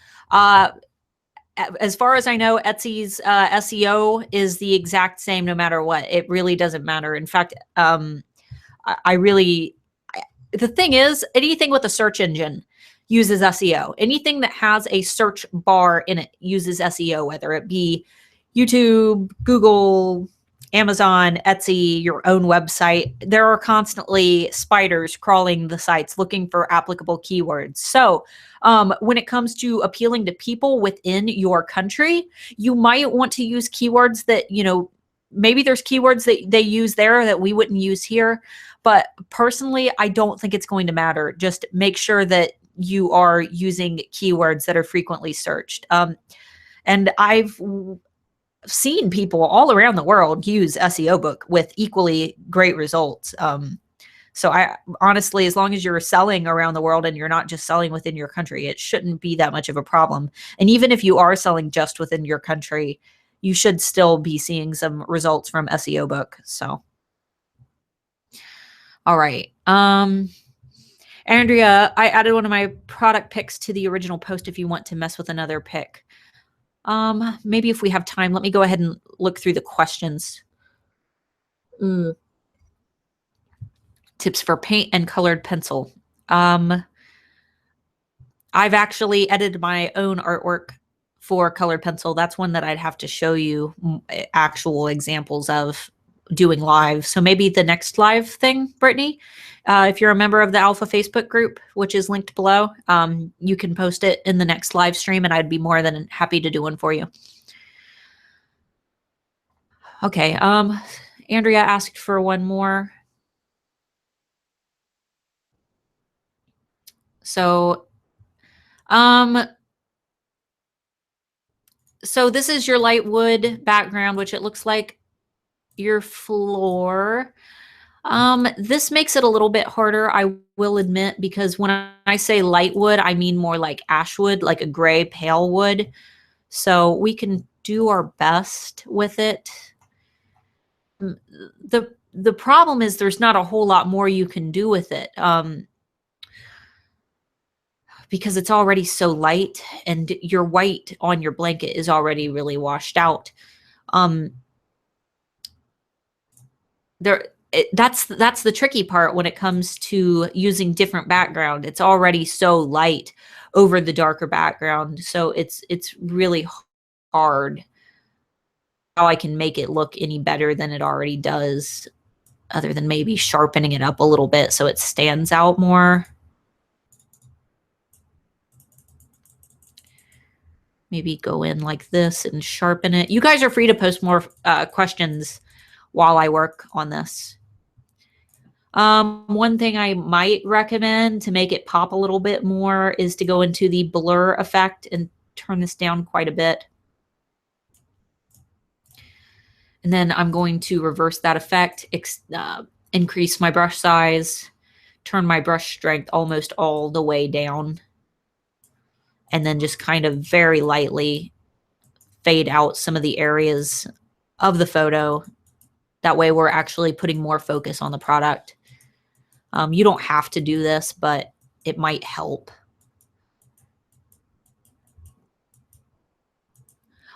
As far as I know, Etsy's SEO is the exact same no matter what. It really doesn't matter. In fact, the thing is, anything with a search engine uses SEO. Anything that has a search bar in it uses SEO, whether it be YouTube, Google, Amazon, Etsy, your own website. There are constantly spiders crawling the sites looking for applicable keywords. So when it comes to appealing to people within your country, you might want to use keywords that, you know, maybe there's keywords that they use there that we wouldn't use here. But personally, I don't think it's going to matter. Just make sure that you are using keywords that are frequently searched. And I've seen people all around the world use SEO book with equally great results. So I honestly, as long as you're selling around the world and you're not just selling within your country, it shouldn't be that much of a problem. And even if you are selling just within your country, you should still be seeing some results from SEO book. So, all right. Andrea, I added one of my product picks to the original post if you want to mess with another pick. Maybe if we have time, let me go ahead and look through the questions. Tips for paint and colored pencil. I've actually edited my own artwork for colored pencil. That's one that I'd have to show you actual examples of doing live. So maybe the next live thing, Brittany, if you're a member of the Alpha Facebook group, which is linked below, you can post it in the next live stream and I'd be more than happy to do one for you. Okay. Andrea asked for one more. So, so this is your Lightwood background, which it looks like your floor. This makes it a little bit harder, I will admit, because when I say Lightwood, I mean more like ashwood, like a gray pale wood. So we can do our best with it. The problem is there's not a whole lot more you can do with it. Because it's already so light and your white on your blanket is already really washed out. That's the tricky part when it comes to using different background. It's already so light over the darker background. So it's really hard how I can make it look any better than it already does, other than maybe sharpening it up a little bit so it stands out more. Maybe go in like this and sharpen it. You guys are free to post more questions while I work on this. One thing I might recommend to make it pop a little bit more is to go into the blur effect and turn this down quite a bit. And then I'm going to reverse that effect, increase my brush size, turn my brush strength almost all the way down, and then just kind of very lightly fade out some of the areas of the photo. That way we're actually putting more focus on the product. You don't have to do this, but it might help.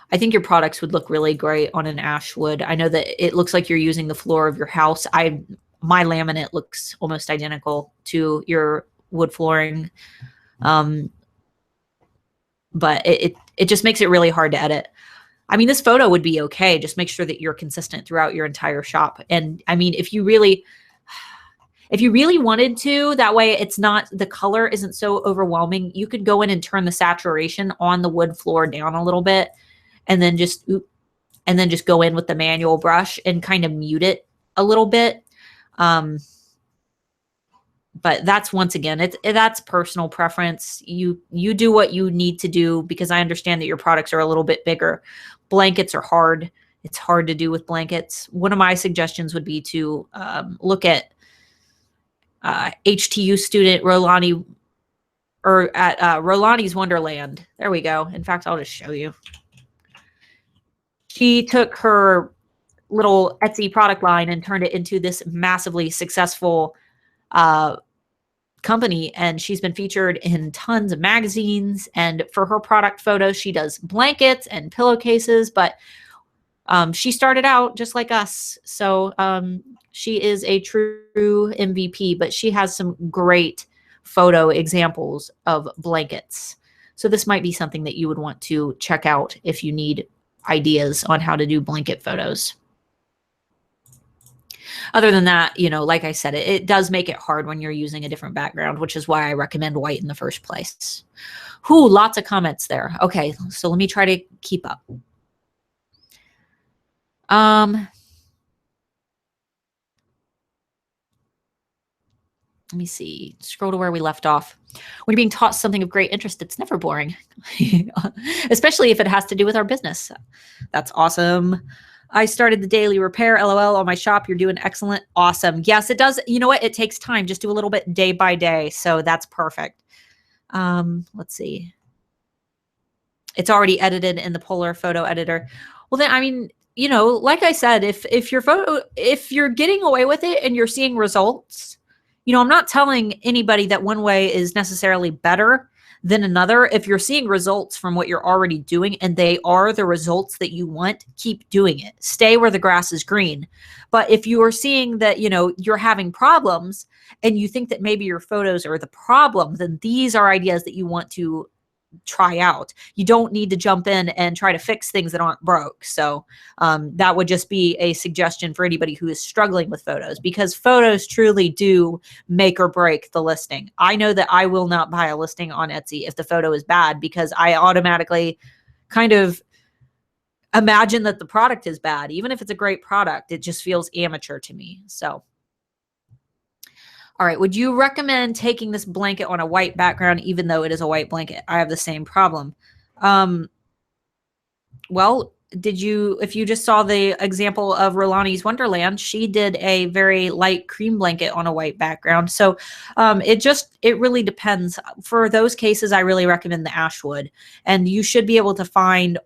I think your products would look really great on an ashwood. I know that it looks like you're using the floor of your house. My laminate looks almost identical to your wood flooring. But it just makes it really hard to edit. I mean, this photo would be okay. Just make sure that you're consistent throughout your entire shop. And I mean, if you really wanted to, that way it's not, the color isn't so overwhelming, you could go in and turn the saturation on the wood floor down a little bit and then just go in with the manual brush and kind of mute it a little bit. But that's, once again, that's personal preference. You do what you need to do, because I understand that your products are a little bit bigger. Blankets are hard. It's hard to do with blankets. One of my suggestions would be to look at HTU student Rolani, or at Rolani's Wonderland. There we go. In fact, I'll just show you. She took her little Etsy product line and turned it into this massively successful company, and she's been featured in tons of magazines. And for her product photos, she does blankets and pillowcases, but she started out just like us. So she is a true MVP, but she has some great photo examples of blankets. So this might be something that you would want to check out if you need ideas on how to do blanket photos. Other than that, you know, like I said, it does make it hard when you're using a different background, which is why I recommend white in the first place. Whew, lots of comments there. Okay, so let me try to keep up. Let me see, scroll to where we left off. When you're being taught something of great interest, it's never boring, especially if it has to do with our business. That's awesome. I started the daily repair, LOL, on my shop. You're doing excellent. Awesome. Yes, it does. You know what? It takes time. Just do a little bit day by day. So that's perfect. Let's see. It's already edited in the Polar photo editor. Well, then, I mean, you know, like I said, if you're getting away with it and you're seeing results, you know, I'm not telling anybody that one way is necessarily better than another. If you're seeing results from what you're already doing and they are the results that you want, keep doing it. Stay where the grass is green. But if you are seeing that, you know, you're having problems and you think that maybe your photos are the problem, then these are ideas that you want to try out. You don't need to jump in and try to fix things that aren't broke. So that would just be a suggestion for anybody who is struggling with photos, because photos truly do make or break the listing. I know that I will not buy a listing on Etsy if the photo is bad, because I automatically kind of imagine that the product is bad. Even if it's a great product, it just feels amateur to me. So all right, would you recommend taking this blanket on a white background even though it is a white blanket? I have the same problem. Well, if you just saw the example of Rolani's Wonderland, she did a very light cream blanket on a white background. So it really depends. For those cases, I really recommend the ashwood. And you should be able to find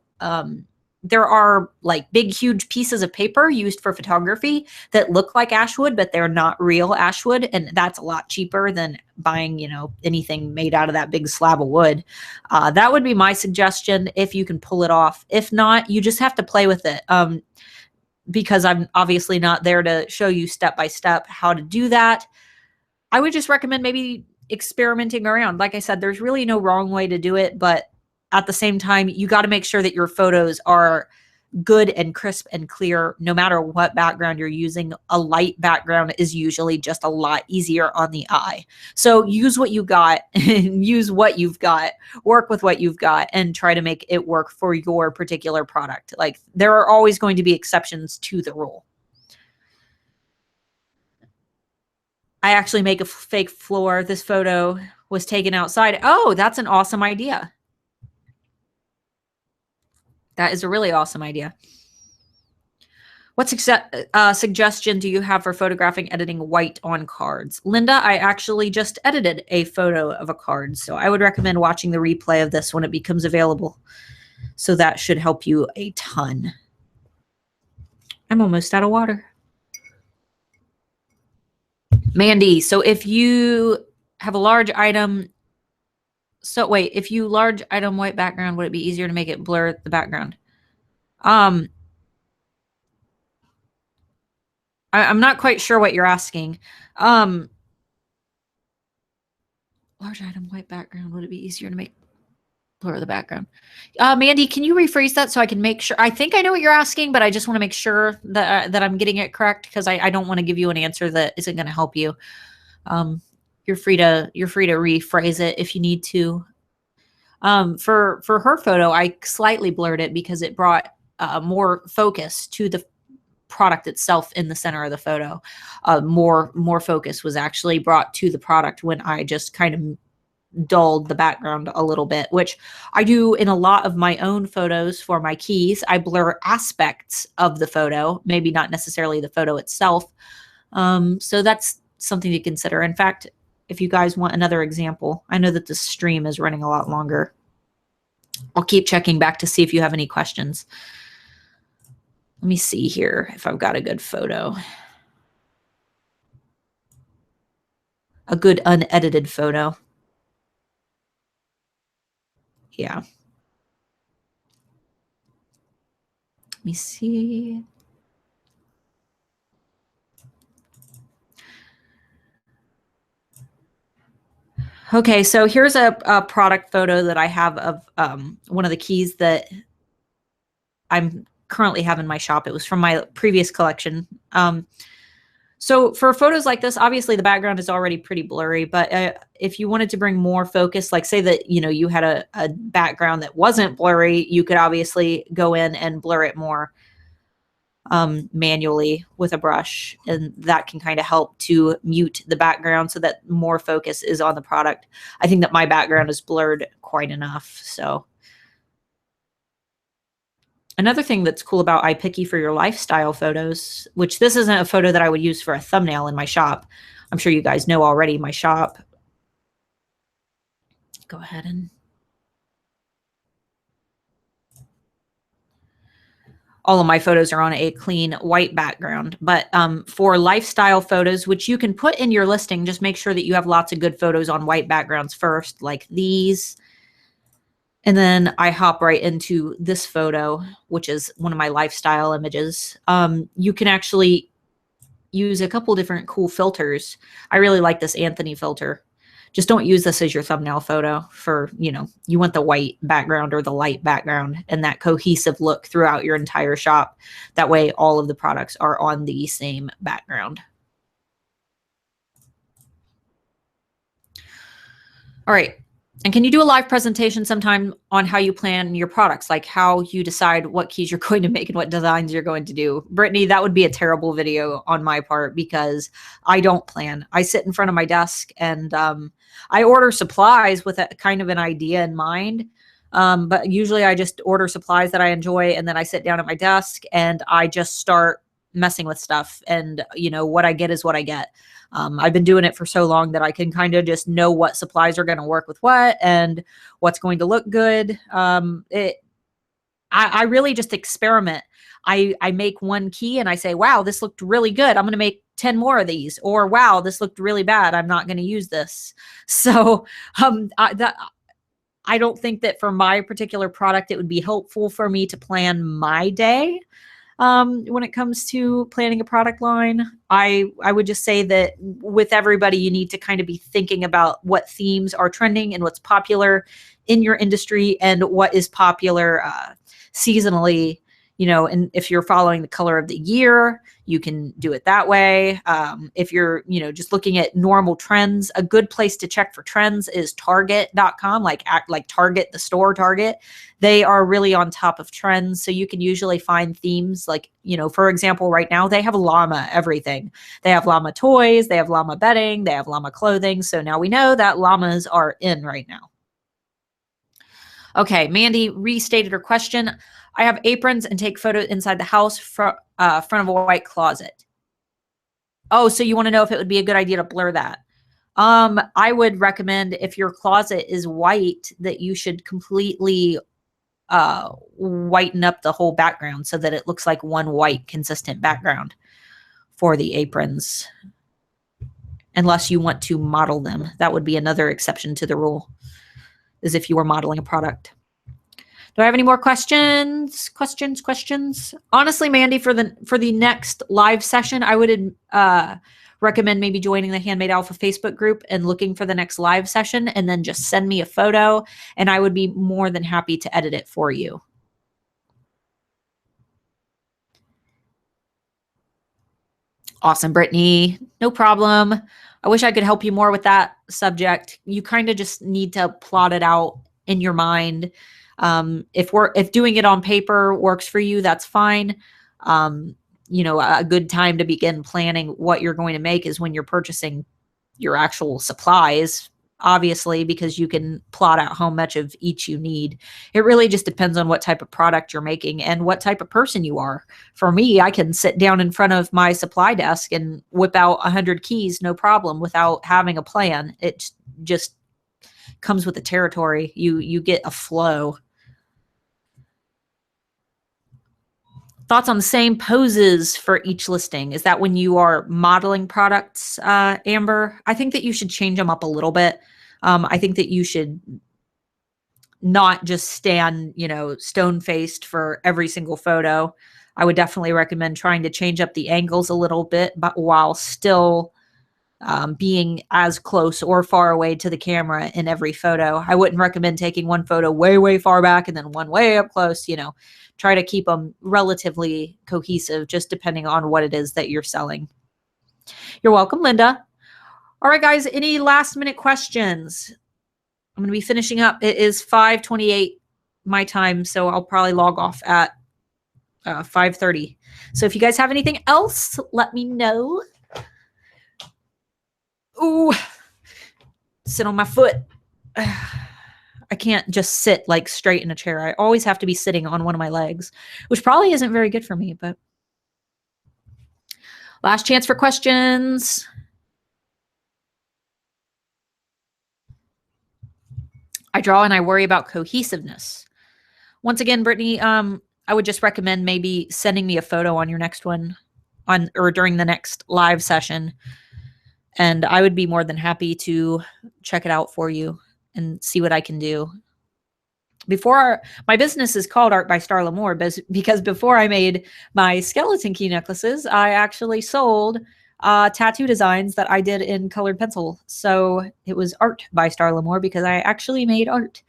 there are like big, huge pieces of paper used for photography that look like ashwood, but they're not real ashwood. And that's a lot cheaper than buying, you know, anything made out of that big slab of wood. That would be my suggestion if you can pull it off. If not, you just have to play with it. Because I'm obviously not there to show you step by step how to do that. I would just recommend maybe experimenting around. Like I said, there's really no wrong way to do it, but at the same time, you got to make sure that your photos are good and crisp and clear, no matter what background you're using. A light background is usually just a lot easier on the eye. So use what you got and use what you've got, work with what you've got, and try to make it work for your particular product. Like, there are always going to be exceptions to the rule. I actually make a fake floor. This photo was taken outside. Oh, that's an awesome idea. That is a really awesome idea. What suggestion do you have for photographing editing white on cards? Linda, I actually just edited a photo of a card, so I would recommend watching the replay of this when it becomes available. So that should help you a ton. I'm almost out of water. Mandy, so if you have a large item, so wait, if you large item white background, would it be easier to make it blur the background? I'm not quite sure what you're asking. Large item white background, would it be easier to make blur the background? Mandy, can you rephrase that so I can make sure? I think I know what you're asking, but I just want to make sure that I'm getting it correct, because I don't want to give you an answer that isn't going to help you. You're free to rephrase it if you need to. For her photo, I slightly blurred it because it brought more focus to the product itself in the center of the photo. More focus was actually brought to the product when I just kind of dulled the background a little bit, which I do in a lot of my own photos for my keys. I blur aspects of the photo, maybe not necessarily the photo itself. So that's something to consider. In fact, if you guys want another example, I know that the stream is running a lot longer. I'll keep checking back to see if you have any questions. Let me see here if I've got a good photo. A good unedited photo. Yeah. Let me see. Okay, so here's a product photo that I have of one of the keys that I'm currently have in my shop. It was from my previous collection. So for photos like this, obviously the background is already pretty blurry, but if you wanted to bring more focus, like say that, you know, you had a background that wasn't blurry, you could obviously go in and blur it more manually with a brush, and that can kind of help to mute the background so that more focus is on the product. I think that my background is blurred quite enough. So another thing that's cool about iPicky for your lifestyle photos, which this isn't a photo that I would use for a thumbnail in my shop. I'm sure you guys know already my shop. Go ahead and all of my photos are on a clean white background. But for lifestyle photos, which you can put in your listing, just make sure that you have lots of good photos on white backgrounds first, like these. And then I hop right into this photo, which is one of my lifestyle images. You can actually use a couple different cool filters. I really like this Anthony filter Just don't use this as your thumbnail photo for, you know, you want the white background or the light background and that cohesive look throughout your entire shop. That way all of the products are on the same background. All right. And can you do a live presentation sometime on how you plan your products, like how you decide what keys you're going to make and what designs you're going to do? Brittany, that would be a terrible video on my part because I don't plan. I sit in front of my desk and I order supplies with a kind of an idea in mind. But usually I just order supplies that I enjoy and then I sit down at my desk and I just start messing with stuff. And, you know, what I get is what I get. I've been doing it for so long that I can kind of just know what supplies are going to work with what and what's going to look good. I really just experiment. I make one key and I say, wow, this looked really good. I'm going to make 10 more of these. Or, wow, this looked really bad. I'm not going to use this. So I don't think that for my particular product, it would be helpful for me to plan my day. When it comes to planning a product line, I would just say that with everybody, you need to kind of be thinking about what themes are trending and what's popular in your industry and what is popular seasonally, you know, and if you're following the color of the year, you can do it that way. If you're, you know, just looking at normal trends, a good place to check for trends is Target.com, like Target, the store Target. They are really on top of trends. So you can usually find themes like, you know, for example, right now they have llama everything. They have llama toys, they have llama bedding, they have llama clothing. So now we know that llamas are in right now. Okay, Mandy restated her question. I have aprons and take photos inside the house front of a white closet. Oh, so you want to know if it would be a good idea to blur that? I would recommend if your closet is white that you should completely whiten up the whole background so that it looks like one white consistent background for the aprons. Unless you want to model them. That would be another exception to the rule, is if you were modeling a product. Do I have any more questions? Questions? Honestly, Mandy, for the next live session, I would recommend maybe joining the Handmade Alpha Facebook group and looking for the next live session, and then just send me a photo, and I would be more than happy to edit it for you. Awesome, Brittany. No problem. I wish I could help you more with that subject. You kind of just need to plot it out in your mind. If doing it on paper works for you, that's fine. You know, a good time to begin planning what you're going to make is when you're purchasing your actual supplies, obviously, because you can plot out how much of each you need. It really just depends on what type of product you're making and what type of person you are. For me, I can sit down in front of my supply desk and whip out 100 keys, no problem, without having a plan. It just comes with the territory. You get a flow. Thoughts on the same poses for each listing? Is that when you are modeling products, Amber? I think that you should change them up a little bit. I think that you should not just stand, you know, stone-faced for every single photo. I would definitely recommend trying to change up the angles a little bit, but while still being as close or far away to the camera in every photo. I wouldn't recommend taking one photo way, way far back and then one way up close, you know. Try to keep them relatively cohesive, just depending on what it is that you're selling. You're welcome, Linda. All right, guys, any last minute questions? I'm going to be finishing up. It is 5:28 my time, so I'll probably log off at 5:30. So if you guys have anything else, let me know. Ooh, sit on my foot. I can't just sit like straight in a chair. I always have to be sitting on one of my legs, which probably isn't very good for me, but last chance for questions. I draw and I worry about cohesiveness. Once again, Brittany, I would just recommend maybe sending me a photo on your next one or during the next live session. And I would be more than happy to check it out for you and see what I can do. My business is called Art by Starla Moore because before I made my skeleton key necklaces, I actually sold tattoo designs that I did in colored pencil. So it was art by Starla Moore because I actually made art.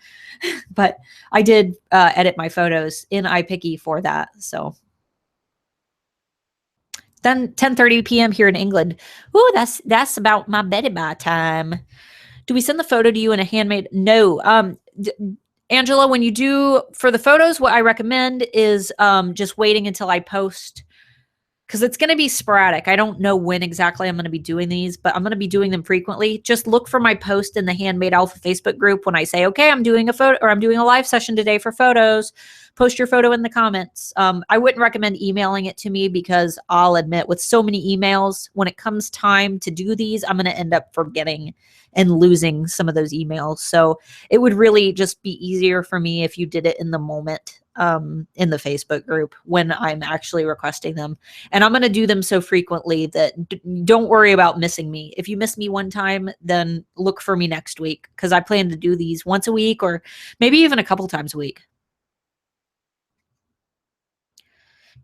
But I did edit my photos in iPicky for that. So then 10:30 p.m. here in England. Ooh, that's about my bedtime time. Do we send the photo to you in a handmade? No. Angela, when you do for the photos, what I recommend is just waiting until I post, because it's going to be sporadic. I don't know when exactly I'm going to be doing these, but I'm going to be doing them frequently. Just look for my post in the Handmade Alpha Facebook group when I say, okay, I'm doing a photo, or I'm doing a live session today for photos. Post your photo in the comments. I wouldn't recommend emailing it to me because I'll admit with so many emails, when it comes time to do these, I'm going to end up forgetting and losing some of those emails. So it would really just be easier for me if you did it in the moment in the Facebook group when I'm actually requesting them. And I'm going to do them so frequently that don't worry about missing me. If you miss me one time, then look for me next week, because I plan to do these once a week or maybe even a couple times a week.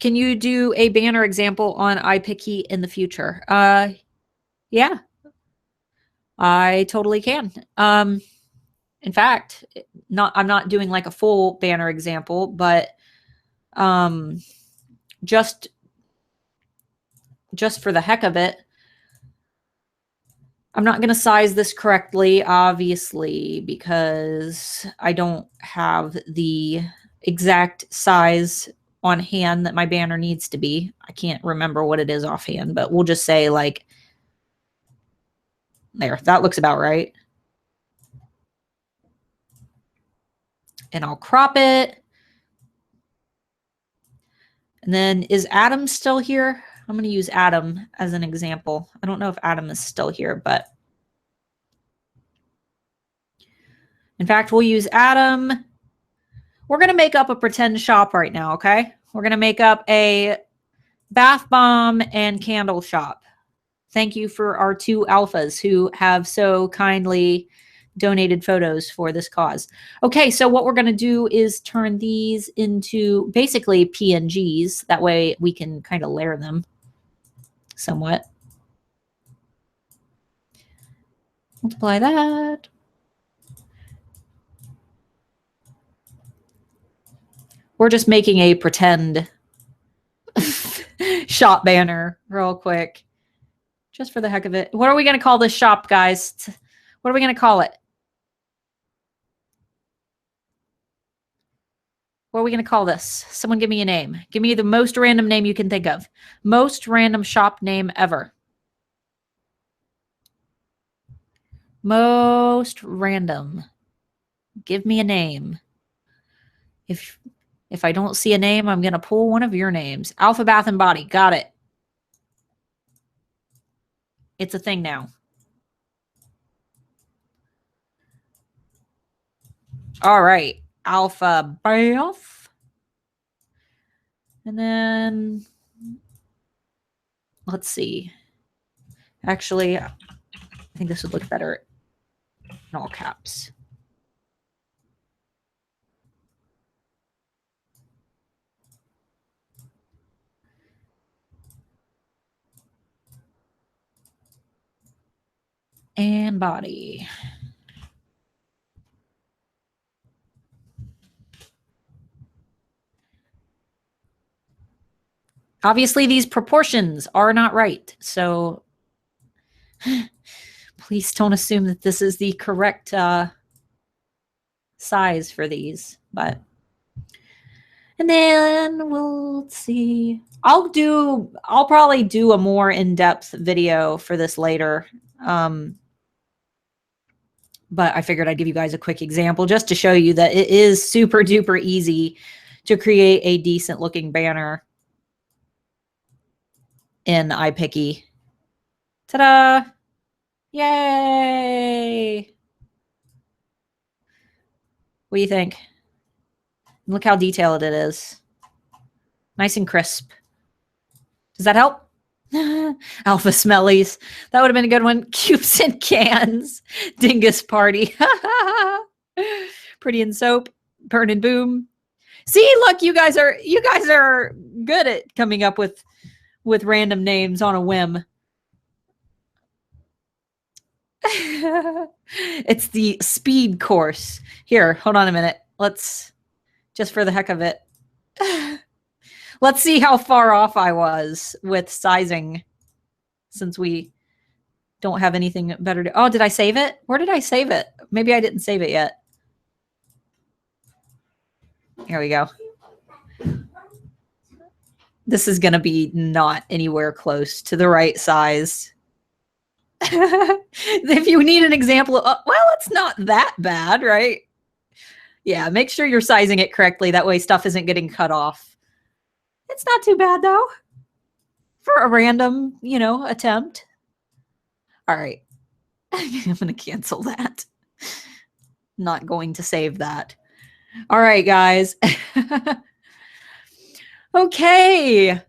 Can you do a banner example on iPicky in the future? Yeah, I totally can. In fact, I'm not doing like a full banner example, but just for the heck of it, I'm not going to size this correctly, obviously, because I don't have the exact size on hand that my banner needs to be. I can't remember what it is offhand, but we'll just say like, there, that looks about right. And I'll crop it. And then is Adam still here? I'm going to use Adam as an example. I don't know if Adam is still here, but in fact, we'll use Adam. We're going to make up a pretend shop right now, okay? We're going to make up a bath bomb and candle shop. Thank you for our 2 alphas who have so kindly donated photos for this cause. Okay, so what we're going to do is turn these into basically PNGs. That way we can kind of layer them somewhat. Multiply that. We're just making a pretend shop banner real quick, just for the heck of it. What are we going to call this shop, guys? What are we going to call it? What are we going to call this? Someone give me a name. Give me the most random name you can think of. Most random shop name ever. Most random. Give me a name. If I don't see a name, I'm going to pull one of your names. Alpha Bath and Body. Got it. It's a thing now. All right. Alpha Bath. And then let's see. Actually, I think this would look better in all caps. And body. Obviously, these proportions are not right. So please don't assume that this is the correct size for these. But and then we'll see. I'll probably do a more in-depth video for this later. But I figured I'd give you guys a quick example just to show you that it is super duper easy to create a decent looking banner in iPicky. Ta-da! Yay! What do you think? Look how detailed it is. Nice and crisp. Does that help? Alpha Smellies. That would have been a good one. Cubes and cans. Dingus party. Pretty in soap. Burn and boom. See, look, you guys are good at coming up with random names on a whim. It's the speed course. Here, hold on a minute. Let's, just for the heck of it, let's see how far off I was with sizing, since we don't have anything better to, oh, did I save it? Where did I save it? Maybe I didn't save it yet. Here we go. This is going to be not anywhere close to the right size. If you need an example of, well, it's not that bad, right? Yeah, make sure you're sizing it correctly. That way stuff isn't getting cut off. It's not too bad, though, for a random, you know, attempt. All right. I'm going to cancel that. Not going to save that. All right, guys. Okay.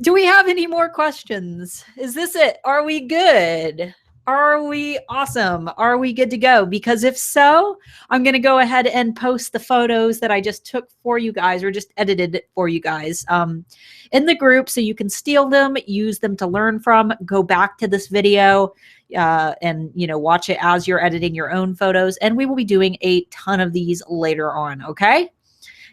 Do we have any more questions? Is this it? Are we good? Are we awesome? Are we good to go? Because if so, I'm going to go ahead and post the photos that I just took for you guys, or just edited for you guys, in the group, so you can steal them, use them to learn from, go back to this video, and, you know, watch it as you're editing your own photos. And we will be doing a ton of these later on. Okay.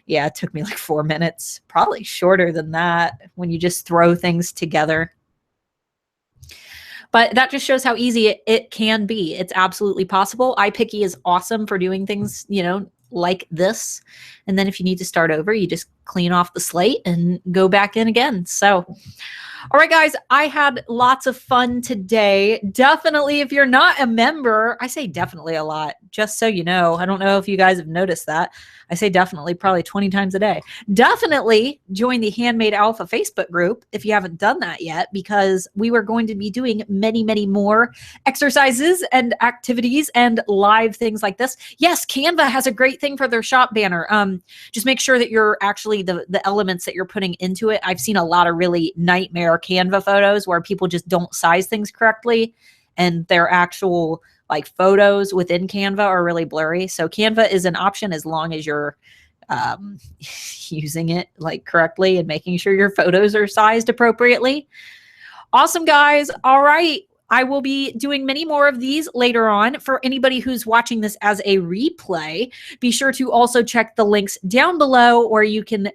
Yeah, it took me like 4 minutes, probably shorter than that when you just throw things together. But that just shows how easy it can be. It's absolutely possible. iPicky is awesome for doing things, you know, like this. And then if you need to start over, you just clean off the slate and go back in again. So, all right, guys, I had lots of fun today. Definitely, if you're not a member, I say definitely a lot, just so you know. I don't know if you guys have noticed that. I say definitely probably 20 times a day. Definitely join the Handmade Alpha Facebook group if you haven't done that yet, because we were going to be doing many, many more exercises and activities and live things like this. Yes, Canva has a great thing for their shop banner. Just make sure that you're actually the elements that you're putting into it. I've seen a lot of really nightmare Canva photos where people just don't size things correctly, and their actual like photos within Canva are really blurry. So Canva is an option as long as you're using it like correctly and making sure your photos are sized appropriately. Awesome, guys. All right. I will be doing many more of these later on. For anybody who's watching this as a replay, be sure to also check the links down below, where you can,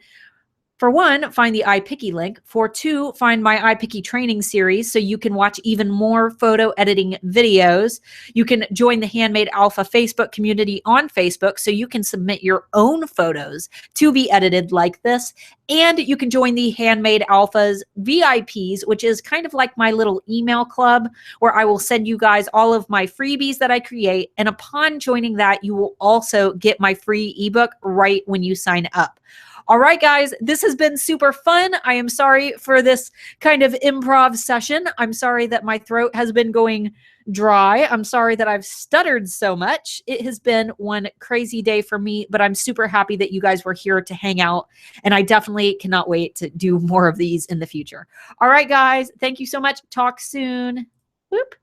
for one, find the iPicky link. For two, find my iPicky training series so you can watch even more photo editing videos. You can join the Handmade Alpha Facebook community on Facebook so you can submit your own photos to be edited like this. And you can join the Handmade Alpha's VIPs, which is kind of like my little email club, where I will send you guys all of my freebies that I create. And upon joining that, you will also get my free ebook right when you sign up. All right, guys, this has been super fun. I am sorry for this kind of improv session. I'm sorry that my throat has been going dry. I'm sorry that I've stuttered so much. It has been one crazy day for me, but I'm super happy that you guys were here to hang out. And I definitely cannot wait to do more of these in the future. All right, guys, thank you so much. Talk soon. Whoop.